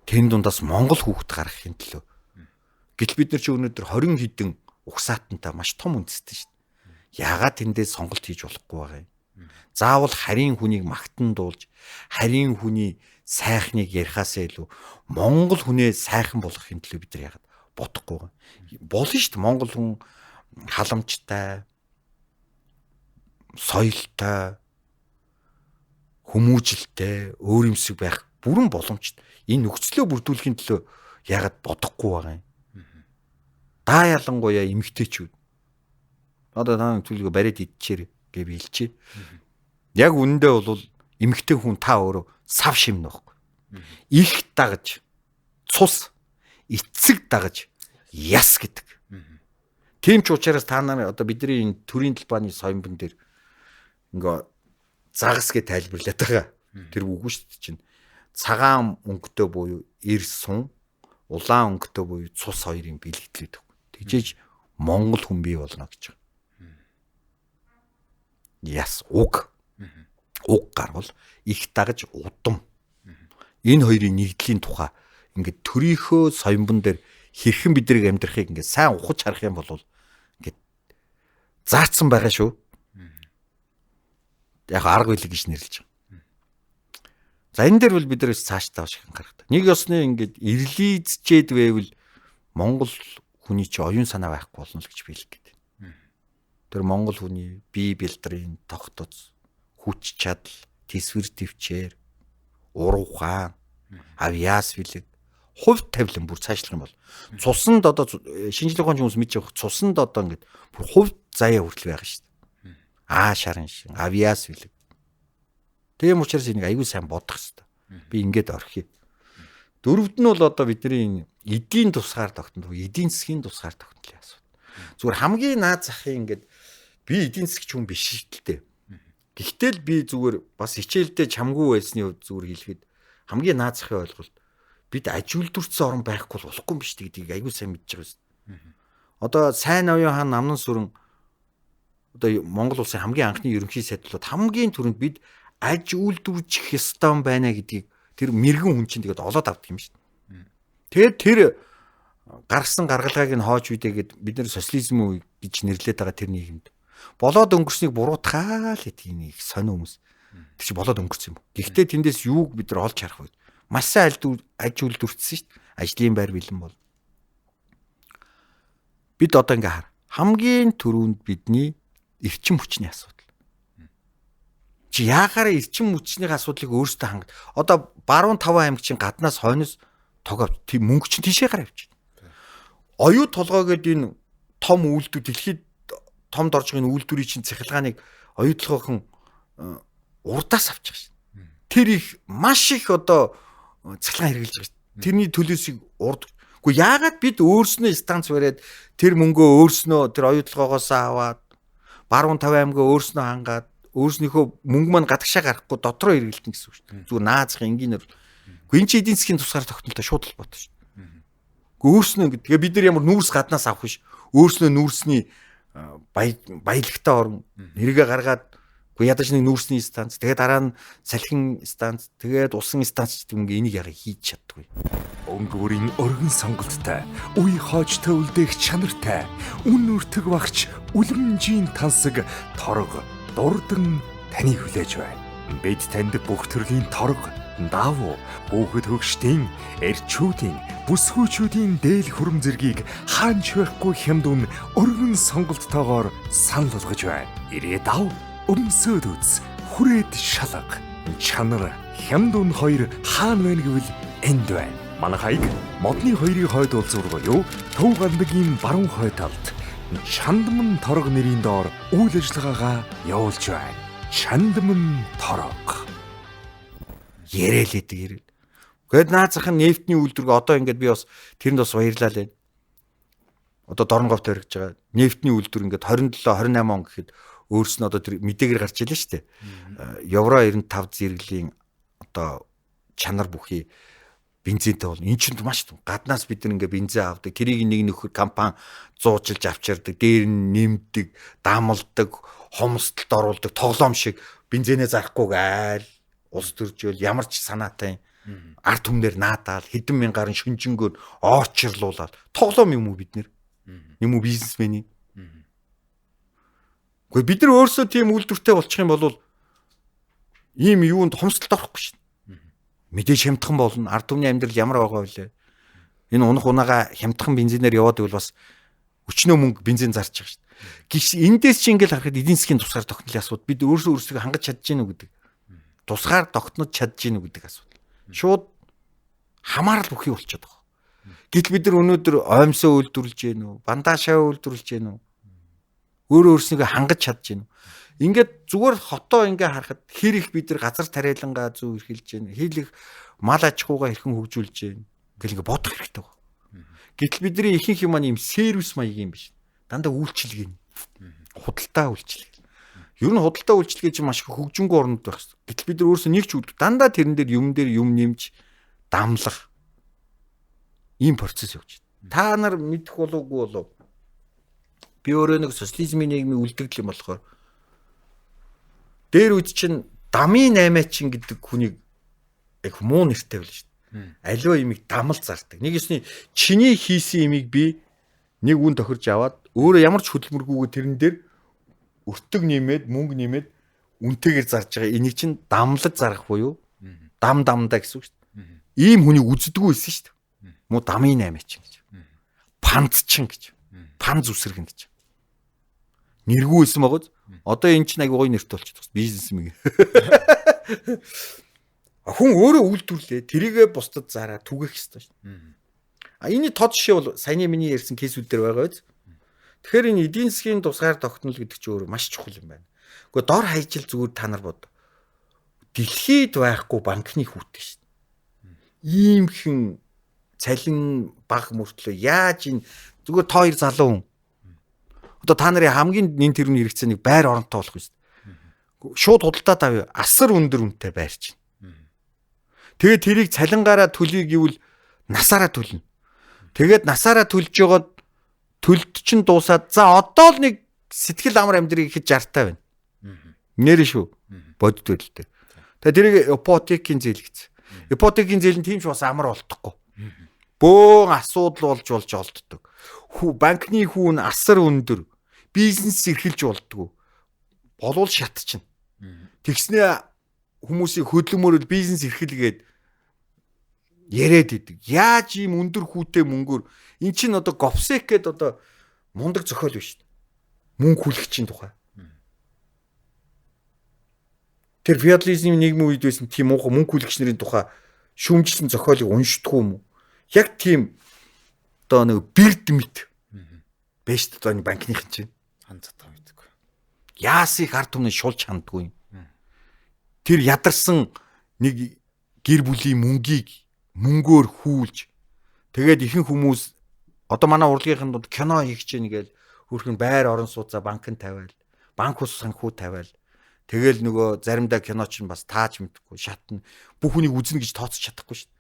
тэн дундаас Монгол хүүхэд гаргахын төлөө. Гэтэл бид нар чи өнөөдөр 20 хэдэн угсаатантай маш том үндэстэй шүү дээ. Яагаад тэндээ сонголт хийж болохгүй байгаа юм? Заавал харийн хүнийг магтан дуулж, харийн хүний сайхныг ярихаасаа илүү Монгол хүнээ сайхан болгохын төлөө бид нар яагаад бодохгүй байгаа. Болно шүү дээ. Монгол хүн халамжтай, соёлтой, хүмүүжлтэй, өөр юмсэг байх бүрэн боломжтой. Энэ нөхцөлөө бүрдүүлэхийн төлөө яагаад бодохгүй байгаа юм? Даа ялангуяа эмэгтэйчүүд Одоо та зүйлгээ бариад идчихээр гэж би хэлчихье. Яг үнэндээ бол эмэгтэй хүн та өөрөө сав шимнэ байхгүй. Их дагаж, цус, эцэг дагаж, яс гэдэг. Тийм ч учраас та нар одоо бидний энэ төрийн талбайны соёмбон дээр ингээ загас гэж тайлбарлаад байгаа. Тэр үгүй шүү дээ чинь. Цагаан өнгөтэй буюу эрс сун, улаан өнгөтэй буюу цус хоёрын бэлэгдлээд өгөх. Тэгжээж Монгол хүн бий болно гэж байгаа. Яс уг. Уг гарвал их дагаж удам. Энэ хоёрын нэгдлийн тухай ингээд төрийнхөө соёмбон дээр хэрхэн бидрийг амьдрахыг ингээд сайн ухаж харах юм бол ингээд заацсан байгаа шүү. Яг арга билэг гэж нэрлэж байгаа. За энэ дээр бол бид нэрс цааш тавш их анхаарах. Нэг ёсны ингээд ирлизчээд байвал Монгол хүний чи оюун санаа байхгүй болно л гэж би хэлэх гээд. Тэр Монгол хүний бие бэлтрийн тогтоц, хүч чадал, тэсвэр төвчээр, уруухан, авьяас билэг, хувь тавилан бүр цаашлах юм бол цусанд одоо шинжлэх ухааны хүмүүс мэдж байгаа цусанд одоо ингээд бүр хувь заяа хүртэл байгаа шүү дээ. Шарын шин, авьяас билэг. Тийм учраас энийг аягүй сайн бодох хэрэгтэй. Би ингээд орхив. Дөрөвд нь бол одоо бидний эдийн тусгаар тогтнол, эдийн засгийн тусгаар тогтнолын асуудал. Зүгээр хамгийн наад захын ингээд би эдийн засгч хүн биш шүү дээ. Гэхдээ л би зүгээр бас хичээлдээ чамгүй байсны хувьд зүгээр хэлэхэд хамгийн наад захын ойлголт бид аж үйлдвэрчсэн орн байхгүй болохгүй юм биш гэдгийг аягүй сайн мэдж байгаа юм. Одоо сайн оюун хаан Намнан сүрэн одоо Монгол улсын хамгийн анхны ерөнхий сайдлууд хамгийн түрүүнд бид аж үйлдвэржих ёстой байна гэдгийг тэр мэрэгэн хүн чинь тэгээд олоод авдаг юм шүү дээ. Тэгээд тэр гаргасан гаргалгааг нь хоож үйдээгээд бид нэр социализм үе гэж нэрлээд байгаа тэр нийгэмд болоод өнгөрснийг буруутгаал гэдэг нэг сонио хүмүүс. Тэр чи болоод өнгөрсөн юм. Гэхдээ тэндээс юуг бид нар олж харах вэ? Маш сайн аж үйлдвэрчсэн шүү дээ. Ажлын байр бэлэн бол. Бид одоо ингээ хар. Хамгийн түрүүнд бидний эрчим хүчний асуудал. Чи яагаар эрчим хүчний асуудлыг өөрсдөө хангад. Одоо баруун 5 аймагчийн гаднаас хойноос тогоо тийм мөнгө чинь тийшээ гараа явчих. Оюу толгой гэдэг энэ том үйлдвэр дэлхийд томд орж байгаа үйлдвэрийн чинь цахилгааныг оюу толгойхон урдаас авчих шин. Тэр их маш их одоо цахилгаан хэрэгжилж байгаа шин. Тэрний төлөөсийг Гэхдээ яагаад бид өөрснөө станц бариад тэр мөнгөө өөрснөө тэр оюу толгоогоос аваад баруун 5 аймгаа өөрснөө хангаад өөрснийхөө мөнгө маань гадагшаа гарахгүй дотроо хэрэглэдэг гэсэн үг шүү дээ. Зүгээр наазах энгийнээр. Гэхдээ энэ чинь эдийн засгийн тусгаар тогтнолтой шууд холбоотой шүү дээ. Гэхдээ өөрснөө ингэ. Тэгээ бид нар ямар нүүрс гаднаас авах биш. Өөрснөө нүүрсний баялагтай орн нэргээ гаргаад ядаж нэг нүүрсний станц, тэгээд дараа нь салхин станц, тэгээд усан станц гэдэг мөнгө энийг яга хийж чаддгүй. Өнгөрийн өргөн сонголттой, үе хоожтой үлдээх чанартай, үн үртэг багч үлэмжийн тансаг торго дурдан таны хүлээж байна. Бид танд бүх төрлийн торго, давуу, хүүхэд хөгшдийн, эрчүүдийн, бүсгүйчүүдийн дээл хүрм зэргийг хаанч байхгүй хямдун өргөн сонголттойгоор санал болгож байна. Ирээд ав. Өмсөд үз, хүрээд шалга. Чанар хямдун хоёр хаан байна гэвэл энд байна. Манай хаяг модны хоёрын хойд уулзуур буюу Төв гандагийн баруун хойд талд Чандман торго нэрийн доор үйл ажиллагаагаа явуулж байна. Чандман торго. Ярээлээдэг ирэл. Гэхдээ наазахын нефтний үйлдвэрг одоо ингээд би бас тэрэнд бас баярлалаа лээ. Одоо Дорногов төрөгж байгаа. Нефтний үйлдвэр ингээд 27 28 он гэхэд өөрснөө одоо тэр мэдээгээр гарч илээ шүү дээ. Евро 95 зэрэглэлийн одоо чанар бүхий бензинтэй бол эн чинь маш том. Гаднаас бид нэг ингээ бензин авдаг. Тэрийг нэг нөхөр компани зуучилж авчирдаг, дээр нь нэмдэг, дамалдаг, хомсдолд оруулдаг, тоглоом шиг бензинээ зарахгүй гайл улс төржөөл ямар ч санаатай арт түмнэр наадаал хэдэн мянгаар шүнжэнгөөр оочрлуулаад тоглоом юм уу бид нэр? Юм уу бизнесмен? Гэхдээ бид нар өөрсдөө тийм үйлдвэртэй болчих юм бол ийм юунд хомсдолд орохгүй шин. Мэдээж хямдхан болно. Ард түмний амьдрал ямар байгаа вэ? Энэ унах унаага хямдхан бензинээр яваад ивэл бас өчнөө мөнгө бензин зарж байгаа шин. Гэхдээ эндээс чи ингээл харахад эдийн засгийн тусгаар тогтнолын асуудал бид өөрсдөө хангаж чадж гэнэ үү гэдэг. Тусгаар тогтнож чадж гэнэ үү гэдэг асуудал. Шууд хамаарал бүхий болчиход байгаа. Гэтэл бид нар өнөөдөр оймсоо үйлдвэрлэж гэнэ үү? Бандашаа үйлдвэрлэж гэнэ үү? Өөрөө өөрснийгөө хангаж чадж байна. Ингээд зүгээр хотоо ингээ харахад хэр их бид нар газар тариалангаа зөв эрхэлж байна. Хэр их мал аж ахуйгаа хэрхэн хөгжүүлж байна. Ингээл ингээ бодох хэрэгтэй байна. Гэтэл бидний ихэнх юм маань юм сервис маягийн юм биш. Дандаа үйлчилгээ. Худалдаа үйлчилгээ. Ер нь худалдаа үйлчилгээ чинь маш их хөгжингөө орнод байх хэрэгтэй. Гэтэл бид нар өөрсдөө нэг ч үл дандаа тэрэн дээр юм нэмж дамлах ийм процесс явж байна. Та нар мэдэх болоогүй болов. Би өөрөө нэг социализмын нийгмийн үлдэгдэл юм болохоор дээр үед чинь дамын 8-чин гэдэг хүнийг яг муу нэртэй байл шүү дээ. Аливаа имийг дамал зардаг. Нэг ёсны чиний хийсэн имийг би нэг үн тохирж аваад өөрөө ямар ч хөдөлмөргүйгээр тэрэн дээр өртөг нэмээд мөнгө нэмээд үнтэйгээр зарж байгаа. Энийг чинь дамлаж зарах буюу дамдаа гэсэн үг шүү дээ. Ийм хүнийг үздэггүй байсан шүү дээ. Муу дамын 8-чин гэж. Панцчин гэж. Панз үсрэгэн гэж. Нэргүй байсан байгаа. Одоо энэ чинь аягүй гоё нэртэй болчихсон. Бизнес юм. Хүн өөрөө үйлдвэрлээ. Тэрийгэ бусдад зараа түгэх ёстой шүү дээ. Энэний тод жишээ бол саяны миний ярьсан кейсүүд дээр байгаа биз. Тэгэхээр энэ эдийн засгийн тусгаар тогтнол гэдэг чинь өөрөө маш чухал юм байна. Гэхдээ дор хаяжил зүгээр та нар бод. Дэлхийд байхгүй банкны хүүтэй шүү дээ. Иймхэн цалин баг мөртлөө яаж энэ зүгээр та хоёр залуу хүн. Одоо та нарын хамгийн нэн тэрний хэрэгцээнийг байр оронтой болох шүү дээ. Шууд худалдаа тавь асар өндөр үнэтэй байр чинь. Тэгээд тэрийг цалингаараа төлөе гэвэл насаараа төлнө. Тэгээд насаараа төлж жогоод төлөлт чинь дуусаад за одоо л нэг сэтгэл амар амьдрыг ихэд 60 байна. Нэр шүү. Бодд байлтай. Тэгээд тэрийг ипотекийн зээл гэсэн. Ипотекийн зээл нь тийм ч бас амар болтохгүй. Бөөн асуудал болж олддог. Банкны хүүн асар өндөр. Бизнес эрхэлж болдгоо. Болвол шат чинь. Тэгснээ хүмүүсийн хөдөлмөрөөр бизнес эрхэлгээд яриад идэг. Яаж ийм өндөр хүүтэй мөнгөөр эн чинь одоо говсек гэдэг одоо мундаг зохиол биш шүү дээ. Мөнгө хүлэгчийн тухай. Тэр феодализмын нийгмийн үед байсан тийм мөнгө хүлэгч нарын тухай шүүмжилсэн зохиолыг уншдаг юм уу? Яг тийм одоо нэг бэрд мэд байж одоо энэ банкныхан чинь ханцтай мэдгүй. Яасыг ард түмний шулж ханддаггүй. Тэр ядарсан нэг гэр бүлийн мөнгөөр хүүлж тэгээд ихэнх хүмүүс одоо манай урлагийнхан донд кино хийх гэж нэгээл хөрхөн байр орон сууцаа банкнд тавиал банк ус санхүү тавиал тэгэл нөгөө заримдаа кино ч бас тааж мэдхгүй шатна бүх хүнийг үзнэ гэж тооцож чадахгүй шүү дээ.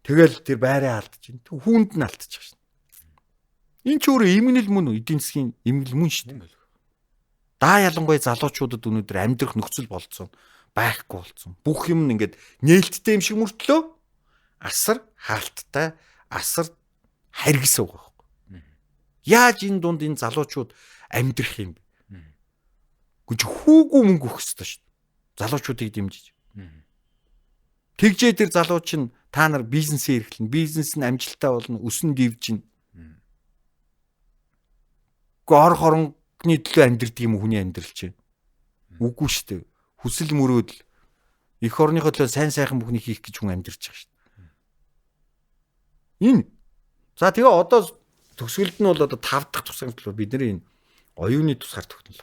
Тэгэл тэр байраа алдчих. Хүүнд нь алдчих шин. Энэ ч өөрөө имгэнэл мөн эдийн засгийн имгэнэл мөн шүү дээ. Даа ялангуяа залуучуудад өнөөдөр амьдрах нөхцөл болцсон байхгүй болцсон. Бүх юм ингээд нээлттэй юм шиг мөртлөө асар хаалттай, асар харгис байгаа байхгүй. Яаж энэ дунд энэ залуучууд амьдрах юм бэ? Гүж хүүгүй мөнгө өгөх ёстой шүү дээ. Залуучуудыг дэмжиж. Тэгжээ тэр залууч нь та нар бизнесээ эрхлэн, бизнес нь амжилттай болно, өсөн дивжин. Гор хоронны төлөө амьдрдаг юм хүний амьдрал чинь. Үгүй шүү дээ. Хүсэл мөрөөдөл эх орныхоо төлөө сайн сайхан бүхнийг хийх гэж хүн амьдарч байгаа шүү дээ. Энэ. За тэгээ одоо төгсгөлд нь бол одоо 5 дахь тусгаар төлөө бидний энэ оюуны тусгаар тогтнол.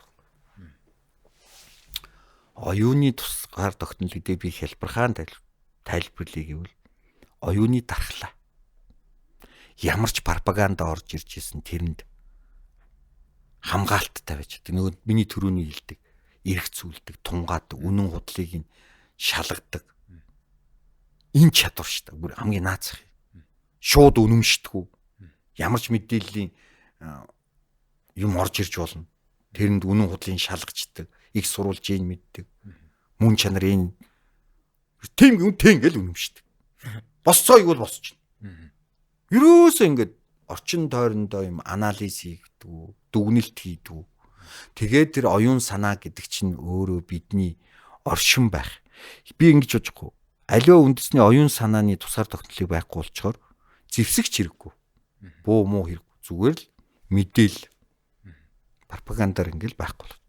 Оюуны тусгаар тогтнол гэдэг би хэлбэрхаан тайлбарлая гэвэл оюуны дархлаа. Ямар ч пропаганда орж ирж исэн тэрэнд хамгаалттай байж. Нөгөө миний төрөний хэлдэг эрх зүйлдэг, тунгаадаг, үнэн худлыг нь шалгадаг. Энэ чадвар шүү дээ. Бүр хамгийн наацх. Шууд үнэмшдэггүй. Ямар ч мэдээллийн юм орж ирж болно. Тэрэнд үнэн худлыг шалгачдаг, их сурулж ийн мэддэг. Мөн чанар энэ тийм ингээл үнэмшдэг. Босцоо игэл босч. Ерөөсөө ингээд орчин тойрондоо юм анализ хийгдүү, дүгнэлт хийдүү. Тэгээд тэр оюун санаа гэдэг чинь өөрөө бидний оршин байх. Би ингэж бодохгүй. Аливаа үндэсний оюун санааны тусгаар тогтнолыг байхгүй болчоор зэвсэгч хэрэггүй. Буу муу хэрэггүй. Зүгээр л мэдээл пропагандаар ингээл байхгүй бол.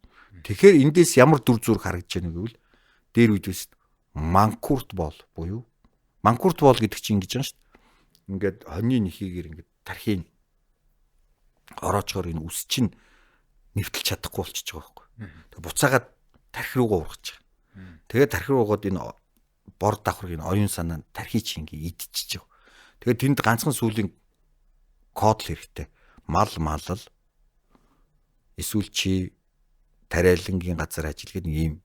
Тэгэхээр эндээс ямар дүр зураг харагдаж байна гэвэл дээр үдээс манкурт бол буюу манкурт бол гэдэг чинь ингэж байгаа шүү дээ. Ингээд хоньны нэхийгээр ингээд тархийн ороочгоор энэ үс чинь нэвтэлж чадахгүй болчихж байгаа байхгүй. Тэгээ буцаагаад тархи руугаа ургаж байгаа. Тэгээ тархи руугаад энэ бор давхрыг энэ оюун санаа тархи чи ингээ идчихэж байгаа. Тэгээ тэнд ганцхан сүлийн код л хэрэгтэй. Малал эсвэл чи тариалангийн газар ажилладаг нэг юм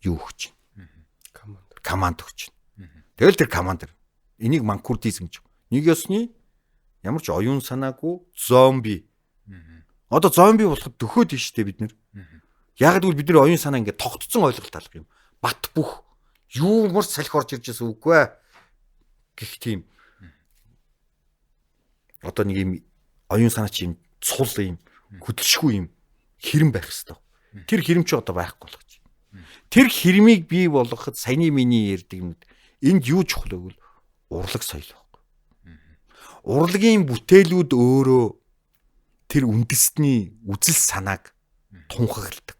юу өгч байна. Команд өгч байна. Тэгэл тэр командэр энийг манкуртизм гэж. Нэг ёсны ямар ч оюун санаагүй зомби. Одоо зомби болоход дөхөөд тийш штэ бид нэр. Яг гэвэл бидний оюун санаа ингээд тогтцсон ойлголт алга юм. Бат бүх юумар салхи орж ирж байсан үгүй ээ. Гэх тийм. Одоо нэг юм оюун санаа чи юм цул юм хөдөлшгүй юм хэрэм байх хэвээр. Тэр хэрэм чи одоо байхгүй болгож байна. Тэр хэрмийг бий болгоход саяны миний ярьдаг юм. Энд юу чухал вэ? Урлаг соёл байхгүй. Урлагийн бүтээлүүд өөрөө тэр үндэсний үзэл санааг тунхагладаг.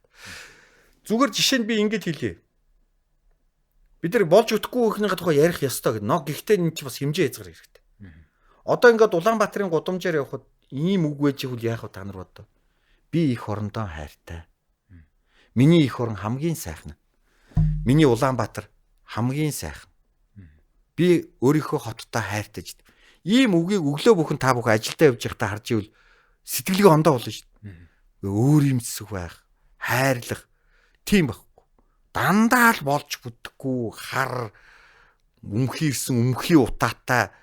Зүгээр жишээ нь би ингэж хэлье. Бид нар болж өгөхгүй ихнийхээ тухай ярих ёстой гэдэг. Гэхдээ энэ чи бас хэмжээ хязгаар хэрэгтэй. Одоо ингээд Улаанбаатарын гудамжаар явхад ийм үг байж хөл яах вэ та нар бодоо. Би их орондоо хайртай. Миний их орон хамгийн сайхан. Миний Улаанбаатар хамгийн сайхан. Би өөрийнхөө хоттой хайртай гэж. Ийм үгийг өглөө бүхэн та бүхэн ажилдаа явж байхдаа харж ивэл сэтгэлгээ ондоо болно шүү дээ. Өөр юм зүсэх байх, хайрлах тийм байхгүй. Дандаа л болж бүдэггүй хар өмхийрсэн өмхий утаатай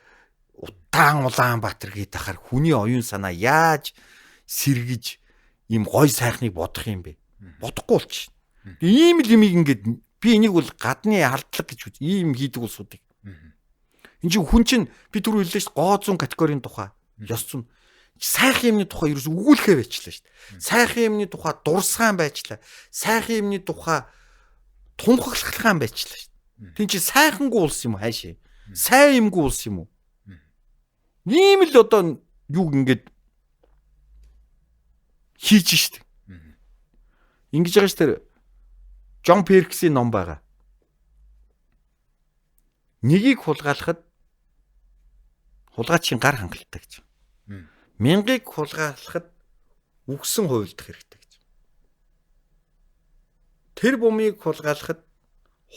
утаан Улаанбаатар гэдэг хахаар хүний оюун санаа яаж сэргэж ийм гой сайхныг бодох юм бэ? Бодохгүй болчих. Ийм л юмыг ингээд би энийг бол гадны алдлаг гэж үз. Ийм хийдэг улсуудыг. Энд чинь хүн чинь би түрүү хэллээ шүү дээ. Гоо зүүн категорийн тухай ёс зүйн сайхан юмны тухай ерөөс өгүүлэхээ байчлаа шүү дээ. Сайхан юмны тухай дурсгаан байчлаа. Сайхан юмны тухай тунхаглахлахаан байчлаа шүү дээ. Тин чи сайхангүй улс юм уу хайшээ? Сайн юмгүй улс юм уу? Ийм л одоо юу ингээд хийж шүү дээ. Ингэж байгаа шүү дээ. Джон Перксийн ном байгаа. Нэгийг хулгайлахад хулгайчийн гар хангалттай гэж. Мянгаыг хулгайлахад үгсэн хуйлдах хэрэгтэй гэж. Тэр бумыг хулгайлахад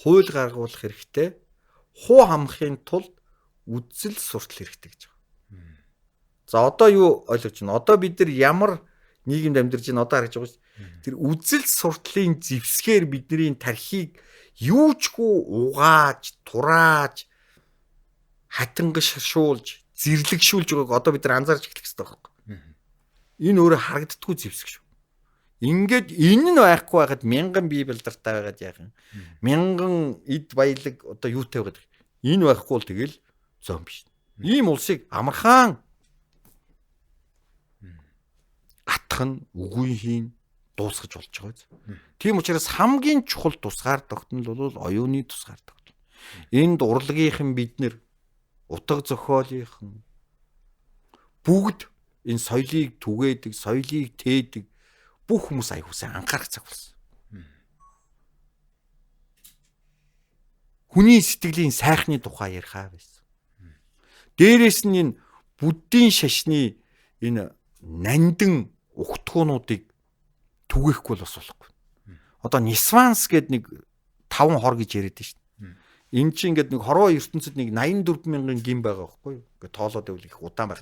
хууль гаргуулах хэрэгтэй. Хуу хамахын тулд үдсэл суртал хэрэгтэй гэж. За одоо юу ойлгож байна? Одоо бид нар ямар нийгэмд амьдарч байна одоо харж байгаа шүү. Тэр үдсэл суртлын зэвсгээр бидний тархийг юучгүй угааж, турааж, хатангашуулж, зэрлэгшүүлж байгааг одоо бид нар анзаарч эхлэх хэрэгтэй байхгүй. Энэ өөрөө харагддаггүй зэвсэг шүү. Ингээд энэ нь байхгүй байхад мянган бие балдартай байгаад яах юм? Мянган эд баялаг одоо юутай байгаад энэ байхгүй бол тэгэл зомби шүү. Ийм улсыг амархан атхан үгүй хийн дуусгаж болж байгаа биз. Тийм учраас хамгийн чухал тусгаар тогтнол бол оюуны тусгаар тогтнол. Энд урлагийнхан бид нэр утга зохиолынхан бүгд энэ соёлыг түгээдэг, соёлыг тээдэг бүх хүмүүс аяхуусаа анхаарах цаг болсон. Хүний сэтгэлийн сайхны тухай ярихаа байсан. Дээрээс нь энэ буддийн шашны энэ нандин угтгуунуудыг түгээхгүй бол бас болохгүй. Одоо Нисванс гэдэг нэг 5 хор гэж яриад шүү дээ. Энд чинь ингээд нэг хорвоо ертөнцид нэг 84 мянган гин байгаа байхгүй юу? Ингээд тоолоод байвал их удаан байх.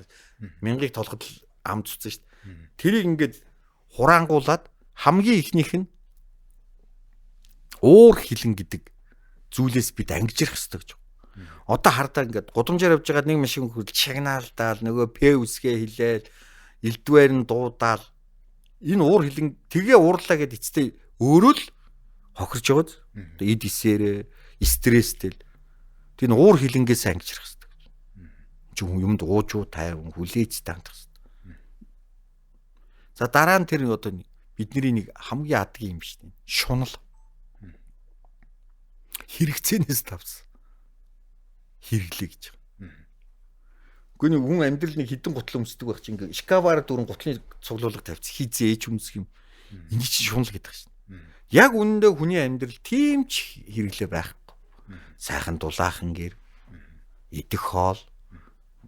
Мянгаыг тоолоход ам цуцсан шүү дээ. Тэрийг ингээд хураангуулад хамгийн ихнийх нь уур хилэн гэдэг зүйлээс бид ангижрах хэрэгтэй гэж. Одоо хардаа ингээд гудамжаар явж байгаа нэг машин хөл шагнаалдаал нөгөө п үсгээ хилээл элдвээр нь дуудаал энэ уур хилэн тгээ уурлаа гэд эцтэй өөрөө л хохирж байгааз. Одоо эд эсээрээ стресстэй л. Тэр уур хилэнгээс ангижрах хэрэгтэй. Чи юмд уужуу тайван хүлээж тандах хэрэгтэй. За дараа нь тэр одоо бидний нэг хамгийн адгийн юм шүү дээ. Шунал. Хэрэгцээнээс тавсан. Хэрэглээ гэж. Гэхдээ нэг хүн амьдрал нэг хідэн гутал өмсдөг байх чинь ингээ шкаваар дөрөн гутлын цуглуулга тавьчих хийзээч өмсөх юм. Энийг чи шунал гэдэг шин. Яг үнэндээ хүний амьдрал тийм ч хэрэглээ байхгүй. Сайхан дулаахан гэр идэх хоол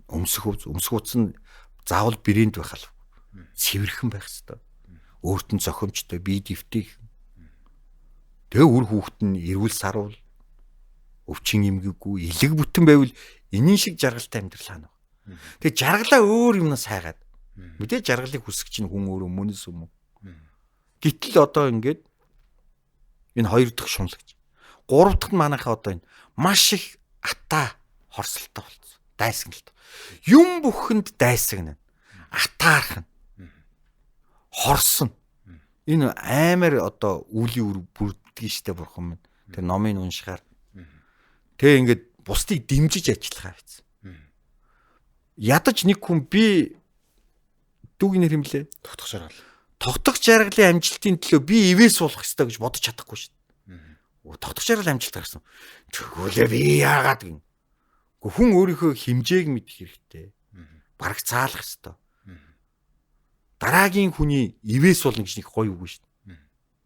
өмсөх үз нь заавал брэнд байх албагүй. Цэвэрхэн байх хэрэгтэй. өөрт нь зохимжтой, бие дэвтэх. Тэгээ үр хүүхэд нь эрүүл сарвал өвчин эмгэггүй, элэг бүтэн байвал энийн шиг жаргалтай амьдрал хаана вэ? Тэгээ жаргалаа өөр юмнаас хайгаад. Мэдээ жаргалыг хүсэх чинь хүн өөрөө мөнөс юм уу? Гэтэл одоо ингээд энэ хоёр дахь шунал гэж. Гурав дахь нь манайхаа одоо энэ маш их атаа хорсолтой болсон. Дайсагналт. Юм бүхэнд дайсагна. Атаарх нь. Хорсон. Энэ амар одоо үлийн үр бүрддэг штэ бурхан минь. Тэр номыг уншихаар. Тэг ингээд бусдыг дэмжиж ажиллахаа байсан. Ядаж нэг хүн би дүүгнэр хэмлээ. Тогтох жаргал. Тогтох жаргалын амжилтын төлөө би ивээс суулгах ёстой гэж бодож чадахгүй шүү дээ. Тогтох жаргал амжилт гарсан. Тэгвэл би яагаад гин. Хүн өөрийнхөө хэмжээг мэдэх хэрэгтэй. Бараг цаалах ёстой. Дараагийн хүний ивээс суулна гэж нэг гоё үг шүү дээ.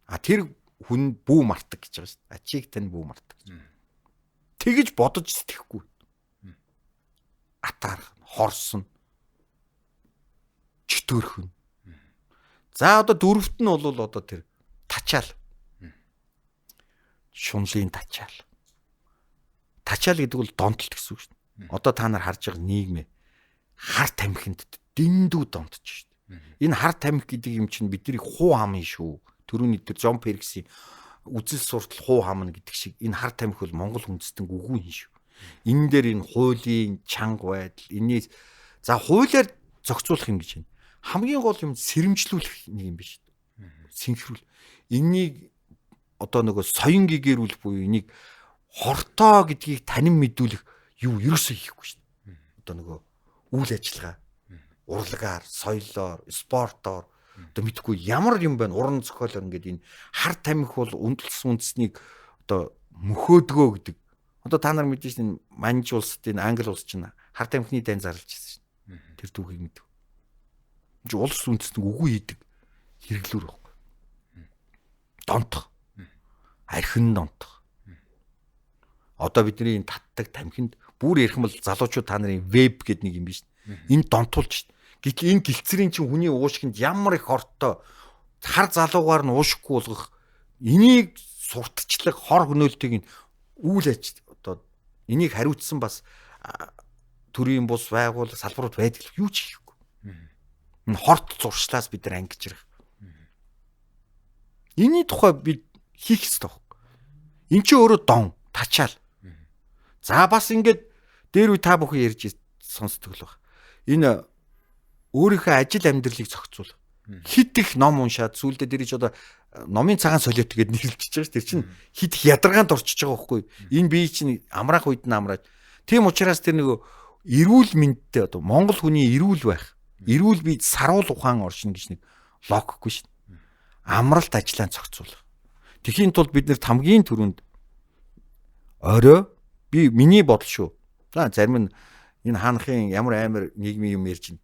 А тэр хүн бүү мартаг гэж байгаа шүү дээ. Ачиг тань бүү мартаг гэж. Тэгэж бодож сэтгэхгүй. Атаарх, хорсон. Чөтгөрхөн. За одоо дөрөвт нь бол одоо тэр тачаал. Шунлын тачаал. Тачаал гэдэг бол донтолт гэсэн үг шүү дээ. Одоо та нар харж байгаа нийгмээ хар тамхинд дэндүү донтож шүү дээ. Энэ хар тамхи гэдэг юм чинь биднийг хуу хамна шүү. Төрөний тэр Джон Перксийн үзэл суртал хуу хамна гэдэг шиг энэ хар тамхи бол Монгол үндэстэн үгүй юм шүү. Энэ дээр энэ хуулийн чанга байдал, энэс за хуулиар зохицуулах юм гэж байна. Хамгийн гол юм сэрэмжлүүлэх нэг юм биш. Синхрүүл. Энийг одоо нөгөө соён гэгэрүүл буюу энийг хортоо гэдгийг танин мэдүүлэх юу ерөөсөө хийхгүй шүү дээ. Одоо нөгөө үйл ажиллагаа, урлагаар, соёлоор, спортоор одоо мэдхгүй ямар юм байна. Уран зохиолоор ингээд энэ хар тамхи бол үндэснийг одоо мөхөөдгөө гэдэг. Одоо та нар мэдээж энэ манж улсад энэ англи улс чинь хар тамхины дайн зарлаж ирсэн шүү дээ. Тэр түүхийг мэдв. Чи улс үндэстнийг үгүй хийдэг хэрэглүүр байхгүй. Донтох. Архин донтох. Одоо бидний энэ татдаг тамхинд бүр ярих юм бол залуучууд та нарын веб гэдэг нэг юм биш. Энэ донтуулж шít. Гэтэл энэ гэлцрийн чинь хүний уушгинд ямар их хортой хар залуугаар нь уушгүй болгох энийг сурталчлах хор хөнөөлтийг үйл ажил одоо энийг хариуцсан бас төрийн бус байгуул салбарууд байдаг юу ч хийхгүй. Энэ хорт зуршлаас бид нар ангиж ирэх. Эний тухай бид хийх ёстой байхгүй. Эн чинь өөрөө дон, тачаал. За бас ингээд дээр үе та бүхэн ярьж сонсдог л баг. Энэ өөрийнхөө ажил амьдралыг зохицуулах. Хит их ном уншаад сүүлдээ дээр ч одоо номын цагаан солиот гэдээ нэрлэж байгаа ш. Тэр чинь хит их ядаргаанд орчиж байгаа байхгүй. Энэ бие чинь амраах үед нь амраад. Тийм учраас тэр нөгөө эрүүл мэндтэй одоо Монгол хүний эрүүл байх. Эрүүл бие саруул ухаан оршин гэж нэг логикгүй ш. Амралт ажлаа зохицуулах. Тэхийн тулд бид нэр хамгийн түрүүнд орой би миний бодол шүү. За зарим нь энэ хаанхын ямар амар нийгмийн юм ярьж байна.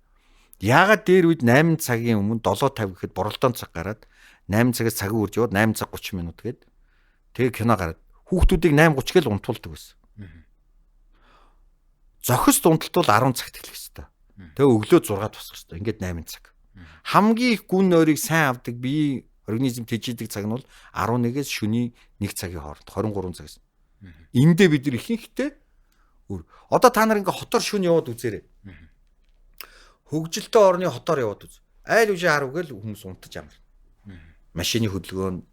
Яагаад дээр үед 8 цагийн өмнө 7:50 гэхэд боролдоон цаг гараад 8 цагаас цагийн үрж яваад 8 цаг 30 минут гээд тэгээ кино гараад хүүхдүүдийг 8:30 гээл унтуулдаг байсан. Зохист унталт бол 10 цагт эхлэх ёстой. Тэгээ өглөө 6-д босох ёстой. Ингээд 8 цаг. Хамгийн их гүн нойрыг сайн авдаг биеийн организм тэжээдэг цаг нь бол 11-ээс шөнийн 1 цагийн хооронд 23 цагаас. Эндээ бид нар ихэнхдээ одоо та нар ингээ хотоор шөнө яваад үзээрэй. Хөгжилтэй орны хотоор яваад үз. Айл үжи харав гэл хүмүүс унтаж амарна. Машины хөдөлгөөн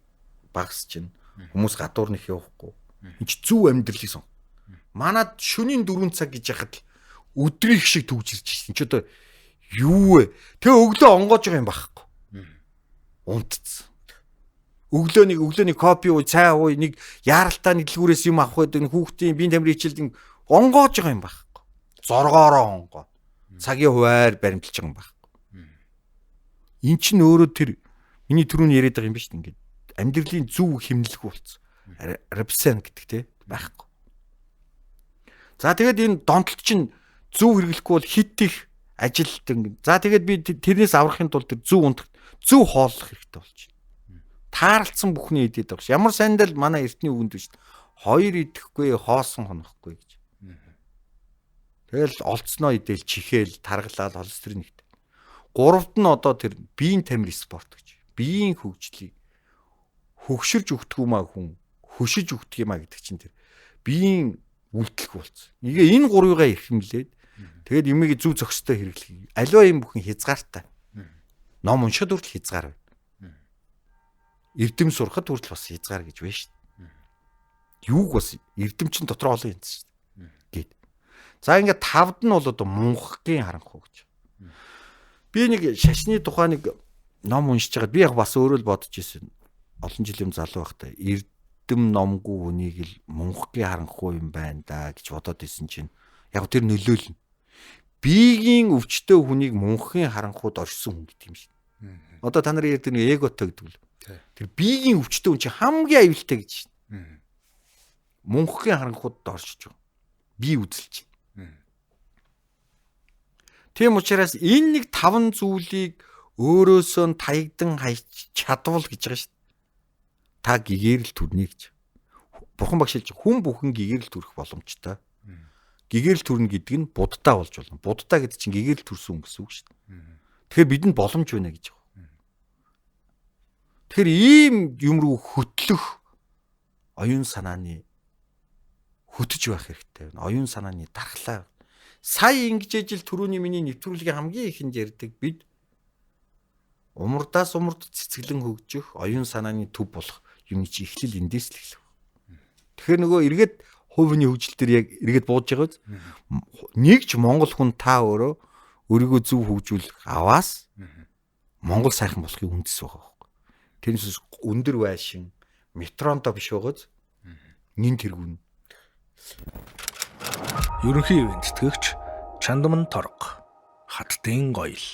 багас чинь хүмүүс гадуур нэх явахгүй. Энд ч зөв амьдралыг сон. Манад шөнийн 4 цаг гэж яхад өдрийн шиг төгж ирж чинь ч одоо юу вэ? Тэгээ өглөө онгоож байгаа юм байхгүй. Унтцсан. Өглөөний кофе уу, цай уу, нэг яаралтай нэг дэлгүүрээс юм авах байдаг, хүүхдийн биеийн тамирын хичээлд онгоож байгаа юм байхгүй. Зоргоороо онгоо. Цагийн хуваар баримталж байгаа юм байхгүй. Эн чинь өөрөө тэр миний түрүүний яриад байгаа юм биш үү? Ингээд амьдралын зөв хэмнэлэг болцсон. Репсэн гэдэг те байхгүй. За тэгээд энэ донтолт чинь зөв хэрэглэхгүй бол хит их ажилт ингэ. За тэгээд би тэрнээс аврахын тулд тэр зөв унтах, зөв хооллох хэрэгтэй болж байна. Таарлцсан бүхний идэт байгаа ш. Ямар сандал манай эртний үгэнд биш. Хоёр идэхгүй, хоосон хонохгүй гэж. Тэгэл олцноо идэл чихээл, таргалал, холестерин нэгт. Гуравт нь одоо тэр биеийн тамир спорт гэж. биеийн хөгжлийг хөгшөрж өгдөг юм аа хүн хөшиж өгдөг юм аа гэдэг чинь тэр биеийн үйлдэл болсон. Энэ гурвыгаа эрхэмлээд тэгээд юмыг зөв зохистой хэрэглэх. Аливаа юм бүхэн хязгаартай. Ном уншихад хүртэл хязгаар байна. Эрдэм сурахад хүртэл бас хязгаар гэж байна шүү дээ. Юуг бас эрдэм чин дотор олон юм шүү дээ. Гэт. За ингээд тавд нь бол одоо мунхгийн харанхуй гэж. Би нэг шашны тухай нэг ном уншиж байгаад би яг бас өөрөө л бодож ирсэн. Олон жилийн залуу байхдаа эрдэм номгүй хүнийг л мунхгийн харанхуй юм байна да гэж бодоод исэн чинь яг тэр нөлөөлнө. Биеийн өвчтөе хүнийг мунхгийн харанхуйд оршсон хүн гэдэг юм шиг. Одоо та нарын ярьдаг нэг эготой гэдэг л. Тэр биеийн өвчтөе хүн чинь хамгийн аюултай гэж шин. Мунхгийн харанхуйд оршиж байгаа. Би үзэлж байна. Тийм учраас энэ нэг 5 зүйлийг өөрөөсөө таягдан хайч чадвал гэж байгаа шүү дээ. Та гэгэрэл төрнө гэж. Бурхан багшилж хүн бүхэн гэгэрэл төрөх боломжтой. Гэгэрэл төрнө гэдэг нь буддаа болж болно. Буддаа гэдэг чинь гэгэрэл төрсөн хүн гэсэн үг шүү дээ. Тэгэхээр бидэнд боломж байна гэж байна. Тэгэхээр ийм юм руу хөтлөх оюун санааны хөтөж байх хэрэгтэй байна. Оюун санааны дархлаа. Сая ингэж ижил түрүүний миний нэвтрүүлгийн хамгийн ихэнд ярьдаг бид умардаас умард цэцгэлэн хөгжих оюун санааны төв болох юм чи эхлэл эндээс л эхлэв. Тэгэхээр нөгөө эргээд хувийн хөгжил төр яг эргээд бууж байгаа биз? Нэг ч монгол хүн та өөрөө өөрийгөө зөв хөгжүүлэх аваас монгол сайхан болохыг үндэс байгаа байхгүй. Тэрнээс өндөр байшин метронто биш байгааз нин тэргүүн. Ерөнхий ивент тэтгэгч Чандман Торго хаттын гоёл.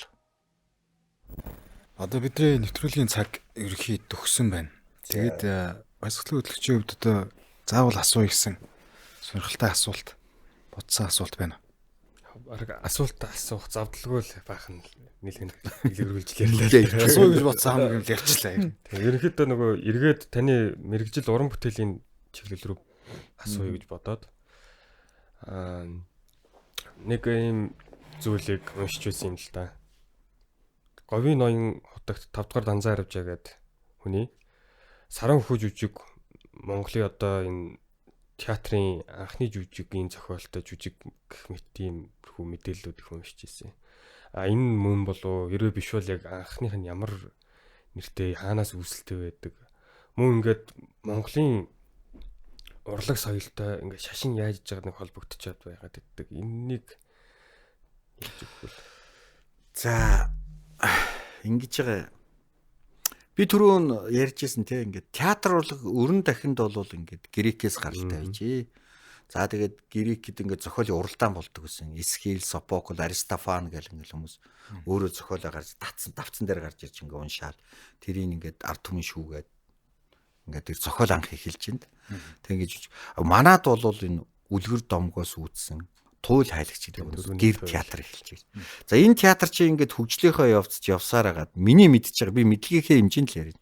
Одоо бидний нэвтрүүлгийн цаг ерөнхий төгссөн байна. Тэгээд баясгалан хөтлөгчийн хувьд одоо заавал асууя гэсэн сонирхолтой асуулт, бодсон асуулт байна. Бараг асуулт асуух завдалгүй л байх нь нэлээд илэрүүлж ярьлаа. Асууя гэж бодсон хамгийн л ярьчлаа. Тэгээ ерөнхийдөө нөгөө эргээд таны мэрэгжил уран бүтээлийн чиглэл рүү асууя гэж бодоод нэг юм зүйлийг уншиж байсан юм л да. Говийн ноён хутагт 5 дугаар данзаа харавж яагаад хүний саран хөхөж жүжиг Монголын одоо энэ театрын анхны жүжигийн зохиолтой жүжиг гэх мэт тийм хүү мэдээллүүд их уншиж ирсэн. Энэ мөн болов хэрвээ биш бол яг анхных нь ямар нэртэй хаанаас үүсэлтэй байдаг. Мөн ингээд Монголын урлаг соёлтой ингээд шашин яаж иж байгааг нэг холбогдчиход байгаад иддэг. Энэнийг яаж өгвөл. За ингэж байгаа. Би түрүүн ярьжсэн те ингээд театр урлаг өрн дахинд бол ингээд грекээс гаралтай байжээ. За тэгээд грекэд ингээд зохиолын уралдаан болдог гэсэн. Эсхил, Софокл, Аристофан гэл ингээд хүмүүс өөрөө зохиолоо гарч давцсан дээр гарч ирж ингээд уншаал. Тэрийг ингээд ард түмэн шүүгээд ингээд тэр зохиол анх эхэлж байна. Тэг ингэж манад бол энэ үлгэр домгоос үүдсэн туйл хайлагч гэдэг гэр театр эхэлж байна. За энэ театр чи ингээд хөгжлийнхөө явцж явсаар хагаад миний мэдчихэж байгаа би мэдлэгийнхээ хэмжээнд л ярина.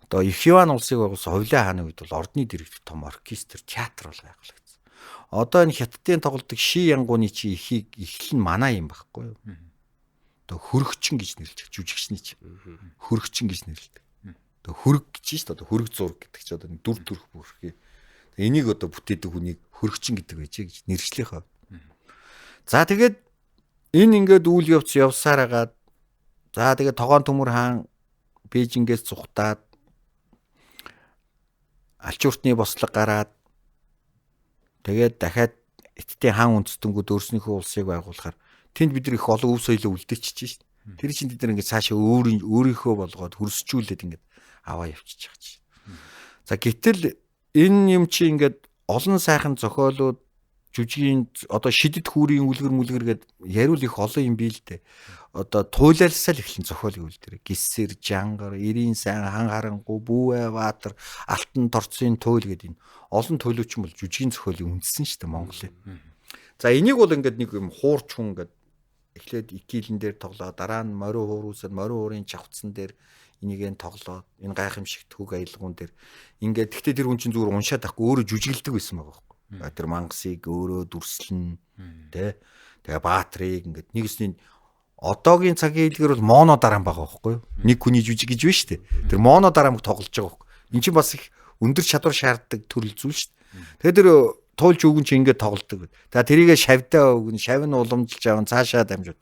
Одоо Их Иван улсыг байгуулсан Хувлаа хааны үед бол ордны дэргэд том оркестр театр бол байгуулагдсан. Одоо энэ хятадын тоглодог Ши Янгууны чи ихийг эхлэн манай юм байхгүй юу? Одоо хөрөгчин гэж нэрлэдэг жүжигчний чи. Хөрөгчин гэж нэрлэдэг. Одоо хөрөг гэж шүү дээ. Одоо хөрөг зураг гэдэг чи одоо дүр төрх бүрхээ. Энийг одоо бүтээдэг хүнийг хөрөгчин гэдэг байжээ гэж нэршлийнхаа. За тэгээд энэ ингээд үйл явц явсаар хагаад за тэгээд Тогоон Төмөр хаан Бээжингээс зүхтаад Алчууртны бослог гараад тэгээд дахиад Эцтийн хаан үндэстэнгүүд өөрснийхөө улсыг байгуулахаар тэнд бид их олон өв соёлоо үлдээчихэж шин. Тэр чинь бид нар ингээд цаашаа өөрийнхөө болгоод хөрсчүүлээд ингээд аваа явчихж байгаа чи. За гэтэл энэ юм чи ингээд олон сайхан зохиолууд жүжигийн одоо шидэд хүүрийн үлгэр гээд яриул их олон юм бий л дээ. Одоо туйлалсаа л эхлэн зохиолыг үлдэрэ. Гиссэр, Жангар, Ирийн сайн, Хан харангуй, Бүүвэ Баатар, Алтан торцын туйл гэдэг энэ олон туйлуучин бол жүжигийн зохиолыг үндсэн шүү дээ Монголын. За энийг бол ингээд нэг юм хуурч хүн ингээд эхлээд икилэн дээр тоглоо, дараа нь мориу хуурусад мориу хуурын чавцсан дээр энийгээ тоглоод энэ гайхамшигт хөг аялгуун дээр ингээд тэгтээ тэр хүн чинь зүгээр уншаад байхгүй өөрөө жүжиглдэг байсан байгаа байхгүй. Тэр мангасыг өөрөө дүрслэн тэ тэгээ Баатрыг ингээд нэгэсний Одоогийн цагийн хэлгээр бол моно дараам байгаа байхгүй юу? Нэг хүний жүжиг гэж байна шүү дээ. Тэр моно дараамыг тоглож байгаа байхгүй. Энд чинь бас их өндөр чадвар шаарддаг төрөл зүйл шүү дээ. Тэгээд тэр туулж өгөн чи ингээд тоглодог. За тэрийгэ шавьдаа өгнө, шавь нь уламжилж аван цаашаа дамжууд.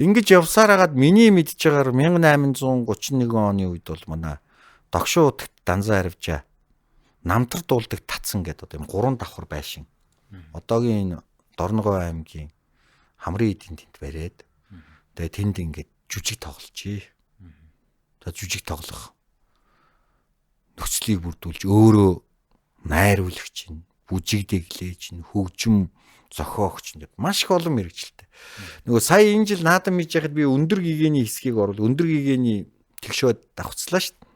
Ингэж явсаар хагаад миний мэдж байгаагаар 1831 оны үед бол манай догшин утагт Данзан Аривжаа намтар дуулдаг татсан гэдэг одоо юм 3 давхар байшин. Одоогийн Дорногов аймгийн Хамрын эдийн тэнд бариад тэгээ тэнд ингээд жүжиг тоглолчий. За жүжиг тоглох нөхцөлийг бүрдүүлж өөрөө найруулагч нь, бүжиг дэглэж нь, хөгжим зохиогч нь маш их олон мэрэгчлээ. Нөгөө сая энэ жил наадам хийж яхад би өндөр гигэний хэсгийг оруулаад өндөр гигэний тэгшөөд давхцлаа шүү дээ.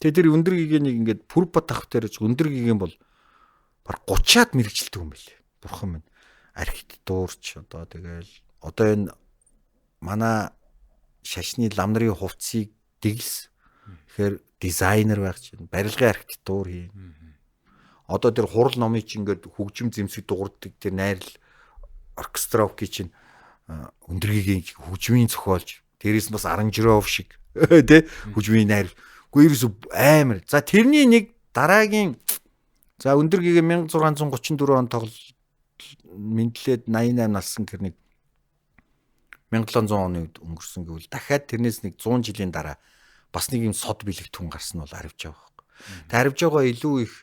Тэгээ тэр өндөр гигэнийг ингээд пүрбат авах тэрэж өндөр гигэн бол баг 30-аад мэрэгчлээ юм билээ. Бурхан минь. Архитектурч одоо тэгэл одоо энэ манай шашны лам нарын хувцсыг дэглэс. Тэгэхээр дизайнер байх чинь барилгын архитектур хийн. Одоо тэр хурал номыг чинь ингээд хөгжим зэмсэг дуурдаг тэр найрал оркестровки чинь өндөргийн хөгжмийн зохиолж дээрээс нь бас аранжиров шиг тий хөгжмийн найрал. Гүйрээс амар. За тэрний нэг дараагийн за өндөргийн 1634 он тоглол мэдлээд 88 налсан тэр нэг 1700 оны үед өнгөрсөн гэвэл дахиад тэрнээс нэг 100 жилийн дараа бас нэг юм сод бэлэгтүн гарсан бол Аривжаа байхгүй. Тэр Аривжаагаа илүү их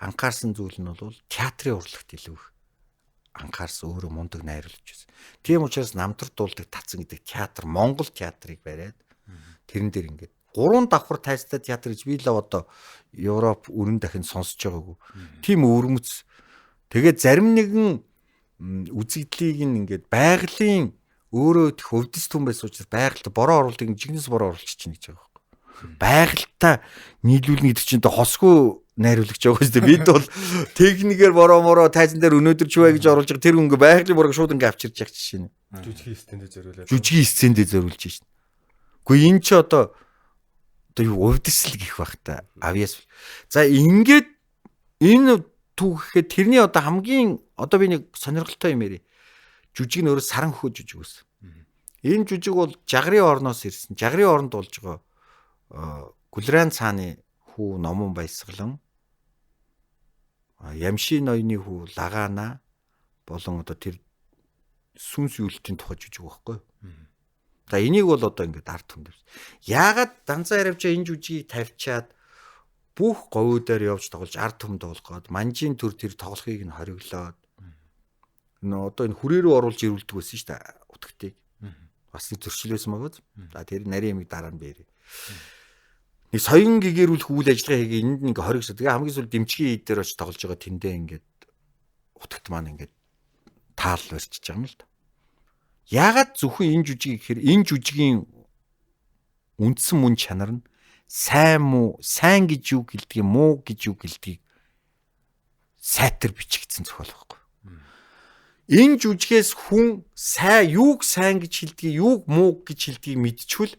анхаарсан зүйл нь бол театрын урлагт илүү их анхаарсан өөрөө мундаг найруулагч байсан. Тийм учраас намтар дуулдаг татсан гэдэг театр Монгол театрыг бариад тэрэн дээр ингээд 3 давхар тайзтай театр гэж би л одоо Европ өрн дахин сонсож байгаагүй. Тийм өвөрмөц. Тэгээд зарим нэгэн үзэгдлийг ингээд байгалийн өөрөө их өвдөс түн байсан учраас байгальд бороо оруулалтыг жигнэс бороо оруулчих чинь гэж байгаа байхгүй. Байгальтаа нийлүүлнэ гэдэг чинь хосгүй найруулагч байгаа шүү дээ. Бид бол техникээр бороо мороо тайзан дээр өнөөдөр ч бай гэж оруулж байгаа тэр хүн ингээ байгалийн бороо шууд ингээ авчирч яах чинь. Жүжигийн сцендээ зориулаад. Жүжигийн сцендээ зориулж шин. Гэхдээ эн чи одоо юу өвдөсл гэх бах та. Авьяас. За ингээд энэ түүхэхэд тэрний одоо хамгийн одоо би нэг сонирхолтой юм ярив. Жүжиг нь өөрөө саран хөө жүжиг байсан. Энэ жүжиг бол Жагрын орноос ирсэн. Жагрын оронд болж байгаа Гүлран цааны хүү Номон Баясгалан Ямши ноёны хүү Лагана болон одоо тэр сүнс үйлтийн тухай жүжиг байхгүй. За энийг бол одоо ингээд ард түмэд. Яагаад Данзан Аривжаа энэ жүжигийг тавьчаад бүх говьудаар явж тоглож ард түмэд болгоод манжийн төр тэр тоглохыг нь хориглоод одоо энэ хүрээ рүү оруулж ирүүлдэг байсан шүү дээ утгтыг. Бас нэг зөрчил байсан байгаа. За тэр нарийн ямиг дараа нь бэрээ. Нэг соён гэгэрүүлэх үйл ажиллагаа хийгээ энд нэг хоригсоо. Тэгээ хамгийн сүүл дэмчгийн ид дээр очиж тоглож байгаа тэндээ ингээд утагт маань ингээд таал барьчихж байгаа юм л да. Яагаад зөвхөн энэ жүжиг гэхээр энэ жүжигийн үндсэн мөн чанар нь сайн муу, сайн гэж юу гэлдгийг, муу гэж юу гэлдгийг сайтар бичигдсэн зохиол байхгүй. Энэ жүжигээс хүн юуг сайн гэж хэлдгийг, юуг муу гэж хэлдгийг мэдчихвэл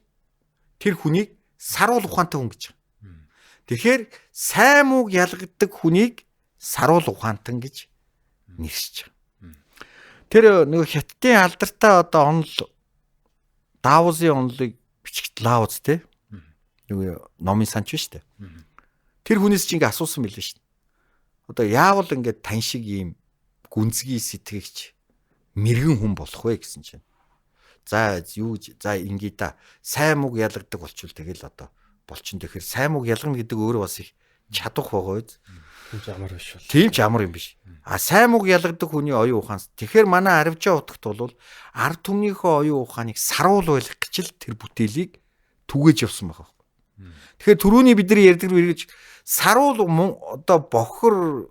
тэр хүнийг саруул ухаантай хүн гэж байна. Тэгэхээр сайн мууг ялгадаг хүнийг саруул ухаантан гэж нэрсэж байгаа. Тэр нөгөө хятадын алдартай одоо онол Даавузын онолыг бичигт Лаоз те. Нөгөө номын санч биш үү? Тэр хүнээс чи ингээ асуусан мэлээ шүү дээ. Одоо яавал ингээ тань шиг ийм гүнзгий сэтгэгч мэрэгэн хүн болох вэ гэсэн чинь. За ингээ да сайн мууг ялгадаг болчвол тэгэл одоо болчин. Тэгэхээр сайн мууг ялгана гэдэг өөрөө бас их чадах байгаа үз. Тийм ч амар биш бол. Тийм ч амар юм биш. Сайн мууг ялгадаг хүний оюун ухаан. Тэгэхээр манай Аривжаа утгт бол ард түмнийхөө оюун ухааныг саруул байлгах гэж л тэр бүтээлийг түгэж явсан байгаа. Тэгэхээр түрүүний бид нар ярьдаг үргэлж саруул одоо бохор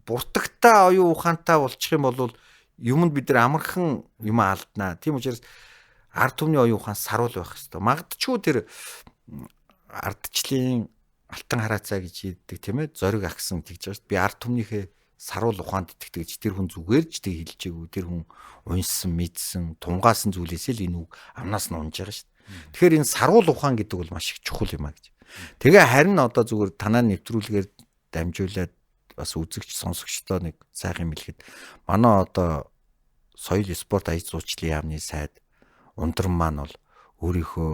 буртагтаа оюун ухаантай болчих юм бол юмд бид нар амархан юм алднаа. Тийм учраас ард түмний оюун ухаан саруул байх хэрэгтэй. Магадгүй тэр ардчлалын алтан хараацаа гэж хэлдэг тийм ээ. Зориг агсан тэгж байгаа шүү дээ. Би ард түмнийхээ саруул ухаанд итгэдэг гэж тэр хүн зүгээр ч тэг хэлж байггүй. Тэр хүн уншсан, мэдсэн, тунгаасан зүйлээсээ л энэ үг амнаас нь унж байгаа шүү дээ. Тэгэхээр энэ саруул ухаан гэдэг бол маш их чухал юм а гэж. Тэгээ харин одоо зүгээр танаа нэвтрүүлгээр дамжуулаад бас үзэгч сонсогчдоо нэг сайхан юм хэлэхэд манай одоо соёл спорт аяз зуучлалын яамны сайд ундран маань бол өөрийнхөө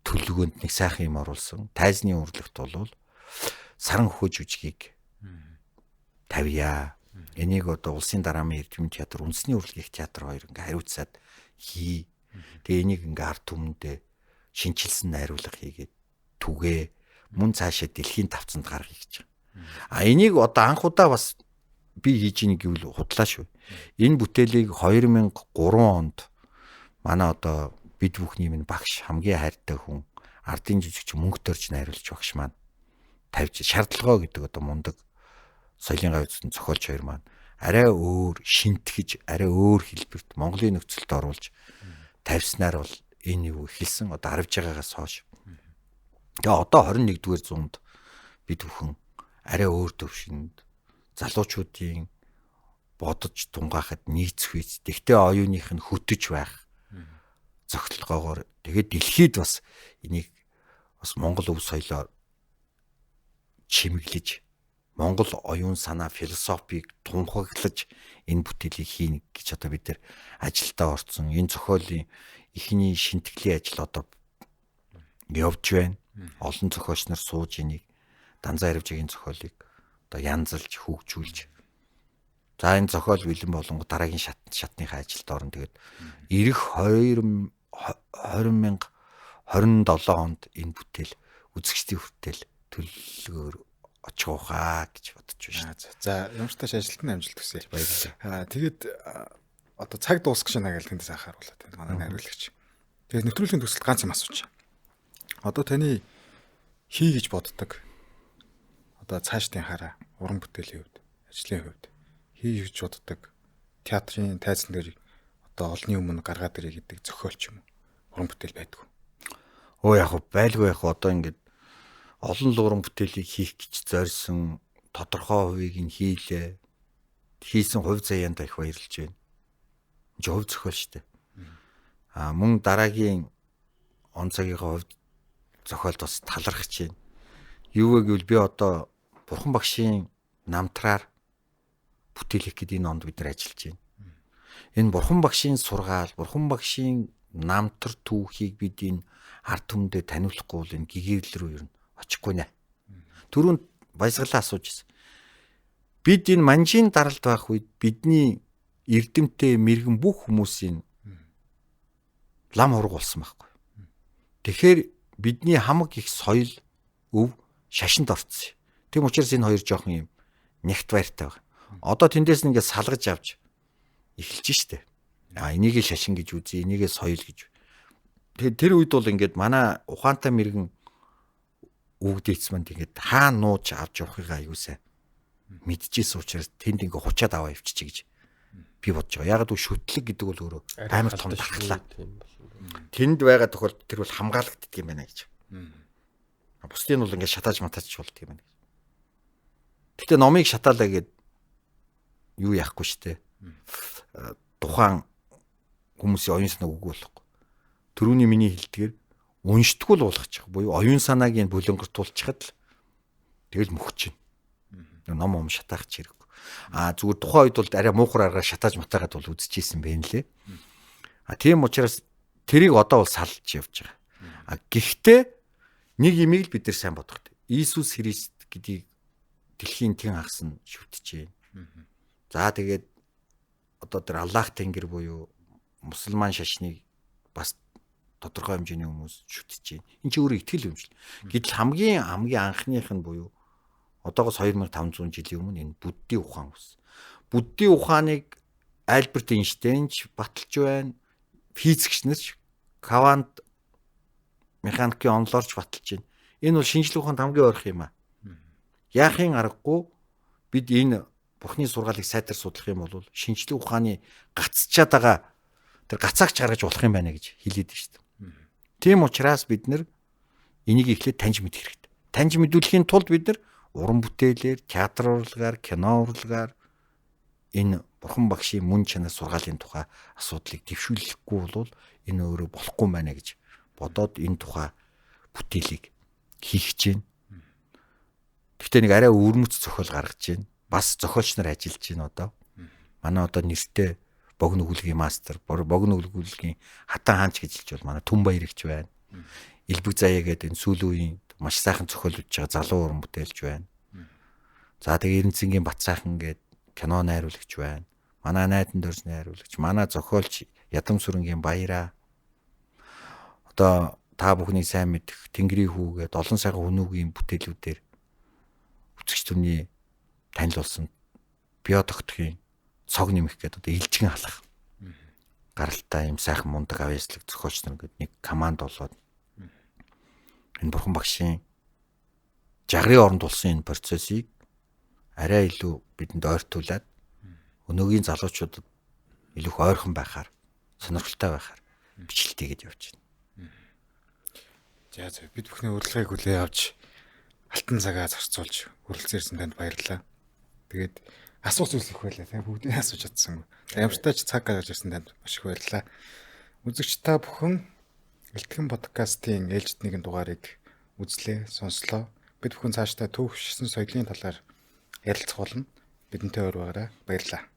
төлөвлөгөөнд нэг сайхан юм оруулсан. Тайзны урлагт бол саран хөхөж үжигийг тавья. Энийг одоо улсын дараамын эрдэмтэн театр, үндэсний урлагийн театр хоёр ингээ хариуцаад хий. Тэгээ энийг ингээ ард түмэндээ шинчилсэн найруулга хийгээд түгээ мөн цаашаа дэлхийн тавцанд гаргая гэж. Энийг одоо анх удаа бас би хийж ийн гэвэл худлаа шүү. Энэ бүтээлийг 2003 онд манай одоо бид бүхний минь багш хамгийн хайртай хүн ардын жижигч мөнгө төрж найруулж багш маань тавьж шаардлагаа гэдэг одоо мундаг соёлын гавь үзсэн зохиолч хоёр маань арай өөр шинтгэж арай өөр хэлбэрт Монголын нөхцөлд оруулж тавьснаар бол энэ юу эхэлсэн одоо харж байгаагаас хойш. Тэгээ одоо 21-р зуунд бид бүхэн арай өөр төвшөнд залуучуудын бодож тунгаахад нийцэх үйс. Тэгтээ оюуных нь хөтөж байх зохицолгоогоор тэгээд дэлхийд бас энийг бас Монгол өв соёлоор чимэглэж Монгол оюун санаа философиг тунхаглаж энэ бүтээлийг хийнэ гэж одоо бид нар ажилдаа орсон. Энэ зохиолын эхний шинтгэлийн ажил одоо явж байна. Олон зохиолч нар сууж энийг Данзан Аривжигийн зохиолыг одоо янзалж хөгжүүлж. За энэ зохиол бэлэн болонго дараагийн шатныхаа ажилд орно. Тэгээд ирэх 2027 онд энэ бүтээл үзэгчдийн хүртэл төлөвлөгөөр очихоо гэж бодож байна. За ямар ч тааш ажилтны амжилт хүсье. Баярлалаа. Тэгээд одоо цаг дуусах шиг нагаал тэндээс анхааруулаад байна. Манай найруулагч. Тэгээд нэвтрүүлгийн төсөлд ганц юм асууж. Одоо таны хий гэж боддог. Одоо цаашдын хараа уран бүтээлийн хувьд, ажлын хувьд хий гэж боддог. Театрын тайзан дээр одоо олонний өмнө гаргаад ирэх гэдэг зохиолч юм. Уран бүтээл байдаг. Яг байлгүй одоо ингээд олон уран бүтээлийг хийх гэж зорьсон тодорхой хувийг нь хийлээ. Хийсэн хувь заяанд их баярлж байна. Зөв зохиол штэ. Мөн дараагийн он цагийнхаа хувьд зохиолд бас талархаж байна. Юу вэ гэвэл би одоо Бурхан багшийн намтраар бүтээл хийх гэдэг энэ онд бид нар ажиллаж байна. Энэ Бурхан багшийн сургаал, Бурхан багшийн намтар түүхийг бид энэ ард түмэндээ таниулахгүй бол энэ гэгэрэл рүү ер нь очихгүй нэ. Түрүүнд баясгалаа асууж ирсэн. Бид энэ манжийн даралт байх үед бидний эрдэмтэй мэрэгэн бүх хүмүүсийн лам хург болсон байхгүй. Тэгэхээр бидний хамаг их соёл өв шашинд орцсон. Тэм учраас энэ хоёр жоохон юм нягт байртай байна. Одоо тэндээс нь ингээд салгаж авч эхэлж штэ. Энийг шашин гэж үзье, энийг соёл гэж. Тэгэхээр тэр үед бол ингээд манай ухаантай мэрэгэн өвгдээц манд ингээд хаа нууж авч явахыг аюусаа мэдчихсэн учраас тэнд ингээд хучаад аваа явчихъя гэж би бодож байгаа. Ягаад гэвэл шүтлэг гэдэг бол өөрөө амар том дархлаа. Тэнд байгаа тохиолдолд тэр бол хамгаалагддаг юм байна гэж. Бусдын бол ингээд шатааж матаач болдго юм байна. Гэтэ номыг шатаалаа гэд юу яахгүй штэ. Тухайн хүмүүсийн оюун санааг үгүй болохгүй. Төрөүний миний хэлдгээр уншдаггүй л болгочих. Буюу оюун санааг нь бүлэнгэртуулчихад л тэгэл мөхч чинь. Ном шатаах ч хэрэггүй. Зүгээр тухайн үед бол арай муухар аргаар шатааж матаагаад бол үзчихсэн бэ нэлээ. Тийм учраас тэрийг одоо бол салж явж байгаа. Гэхдээ нэг имийг л бид нар сайн бодох хэрэгтэй. Иесус Христ гэдгийг дэлхийн тэн хагас нь шүтжээ. За тэгээд одоо тэр Аллах Тэнгэр буюу мусульман шашныг бас тодорхой хэмжээний хүмүүс шүтжээ. Энд чи өөрөө итгэл юм шил. Гэтэл хамгийн анхных нь буюу одоогоос 2500 жилийн өмнө энэ буддийн ухаан ус. Буддийн ухааныг Альберт Эйнштейн ч баталж байна. Физикч нар ч Квант механикийн онлоорч баталж байна. Энэ бол шинжлэх ухаанд хамгийн ойрхон юм аа. Яахын аргагүй бид энэ Бурхны сургаалыг сайтар судлах юм бол шинжлэх ухааны гацчаад байгаа тэр гацаагч гаргаж болох юм байна гэж хэлээд байна шүү дээ. Тийм учраас бид нар энийг эхлээд таньж мэдэх хэрэгтэй. Таньж мэдүүлэхийн тулд бид нар уран бүтээлээр, театр урлагаар, кино урлагаар энэ Бурхан багшийн мөн чанар сургаалын тухай асуудлыг дэвшүүлэхгүй бол энэ өөрөө болохгүй юм байна гэж бодоод энэ тухай бүтээлийг хийх гэж байна. Гэхдээ нэг арай өвөрмөц зохиол гаргаж байна. Бас зохиолч нар ажиллаж байна одоо. Манай одоо нэртэй богино өгүүлгийн мастер, богино өгүүлгийн хатан хаанч гэж хэлж бол манай Түнбаяр ихч байна. Илбэг заяа гэдэг энэ сүүлийн үеийн маш сайхан зохиолж байгаа залуу уран бүтээлч байна. За тэгээ Эренцэнгийн Бат сайхан гэдэг кино найруулагч байна. Манай Найдан Доржны найруулагч, манай зохиолч Ядам Сүрэнгийн Баяраа. Одоо та бүхний сайн мэдэх Тэнгэрийн хүү гэдэг олон сайхан хүнүүгийн бүтээлүүдээр үзэгч төрний танил болсон био тогтхийн цог нэмэх гэдэг одоо илжигэн халах. Гаралтай юм сайхан мундаг авьяаслаг зохиолч нар гэдэг нэг команд болоод энэ бурхан багшийн жагрын оронд болсон энэ процессыг арай илүү бидэнд ойртуулад өнөөгийн залуучуудад илүү их ойрхон байхаар сонирхолтой байхаар бичлэлт хийж явж байна. За бид бүхний урилгыг хүлээн авч алтан цагаа зарцуулж хүрэлцээрсэн танд баярлалаа. Тэгээд асуух зүйлс их байлаа тийм бүгдийг асууж чадсан. Ямартай ч цаг гаргаж ирсэн танд маш их баярлалаа. Үзэгч та бүхэн Элтгэн подкастын ээлжид нэгэн дугаарыг үзлээ, сонслоо. Бид бүхэн цаашдаа түүх шин соёлын талаар ярилцах болно. Бидэнтэй ойр байгаарай. Баярлалаа.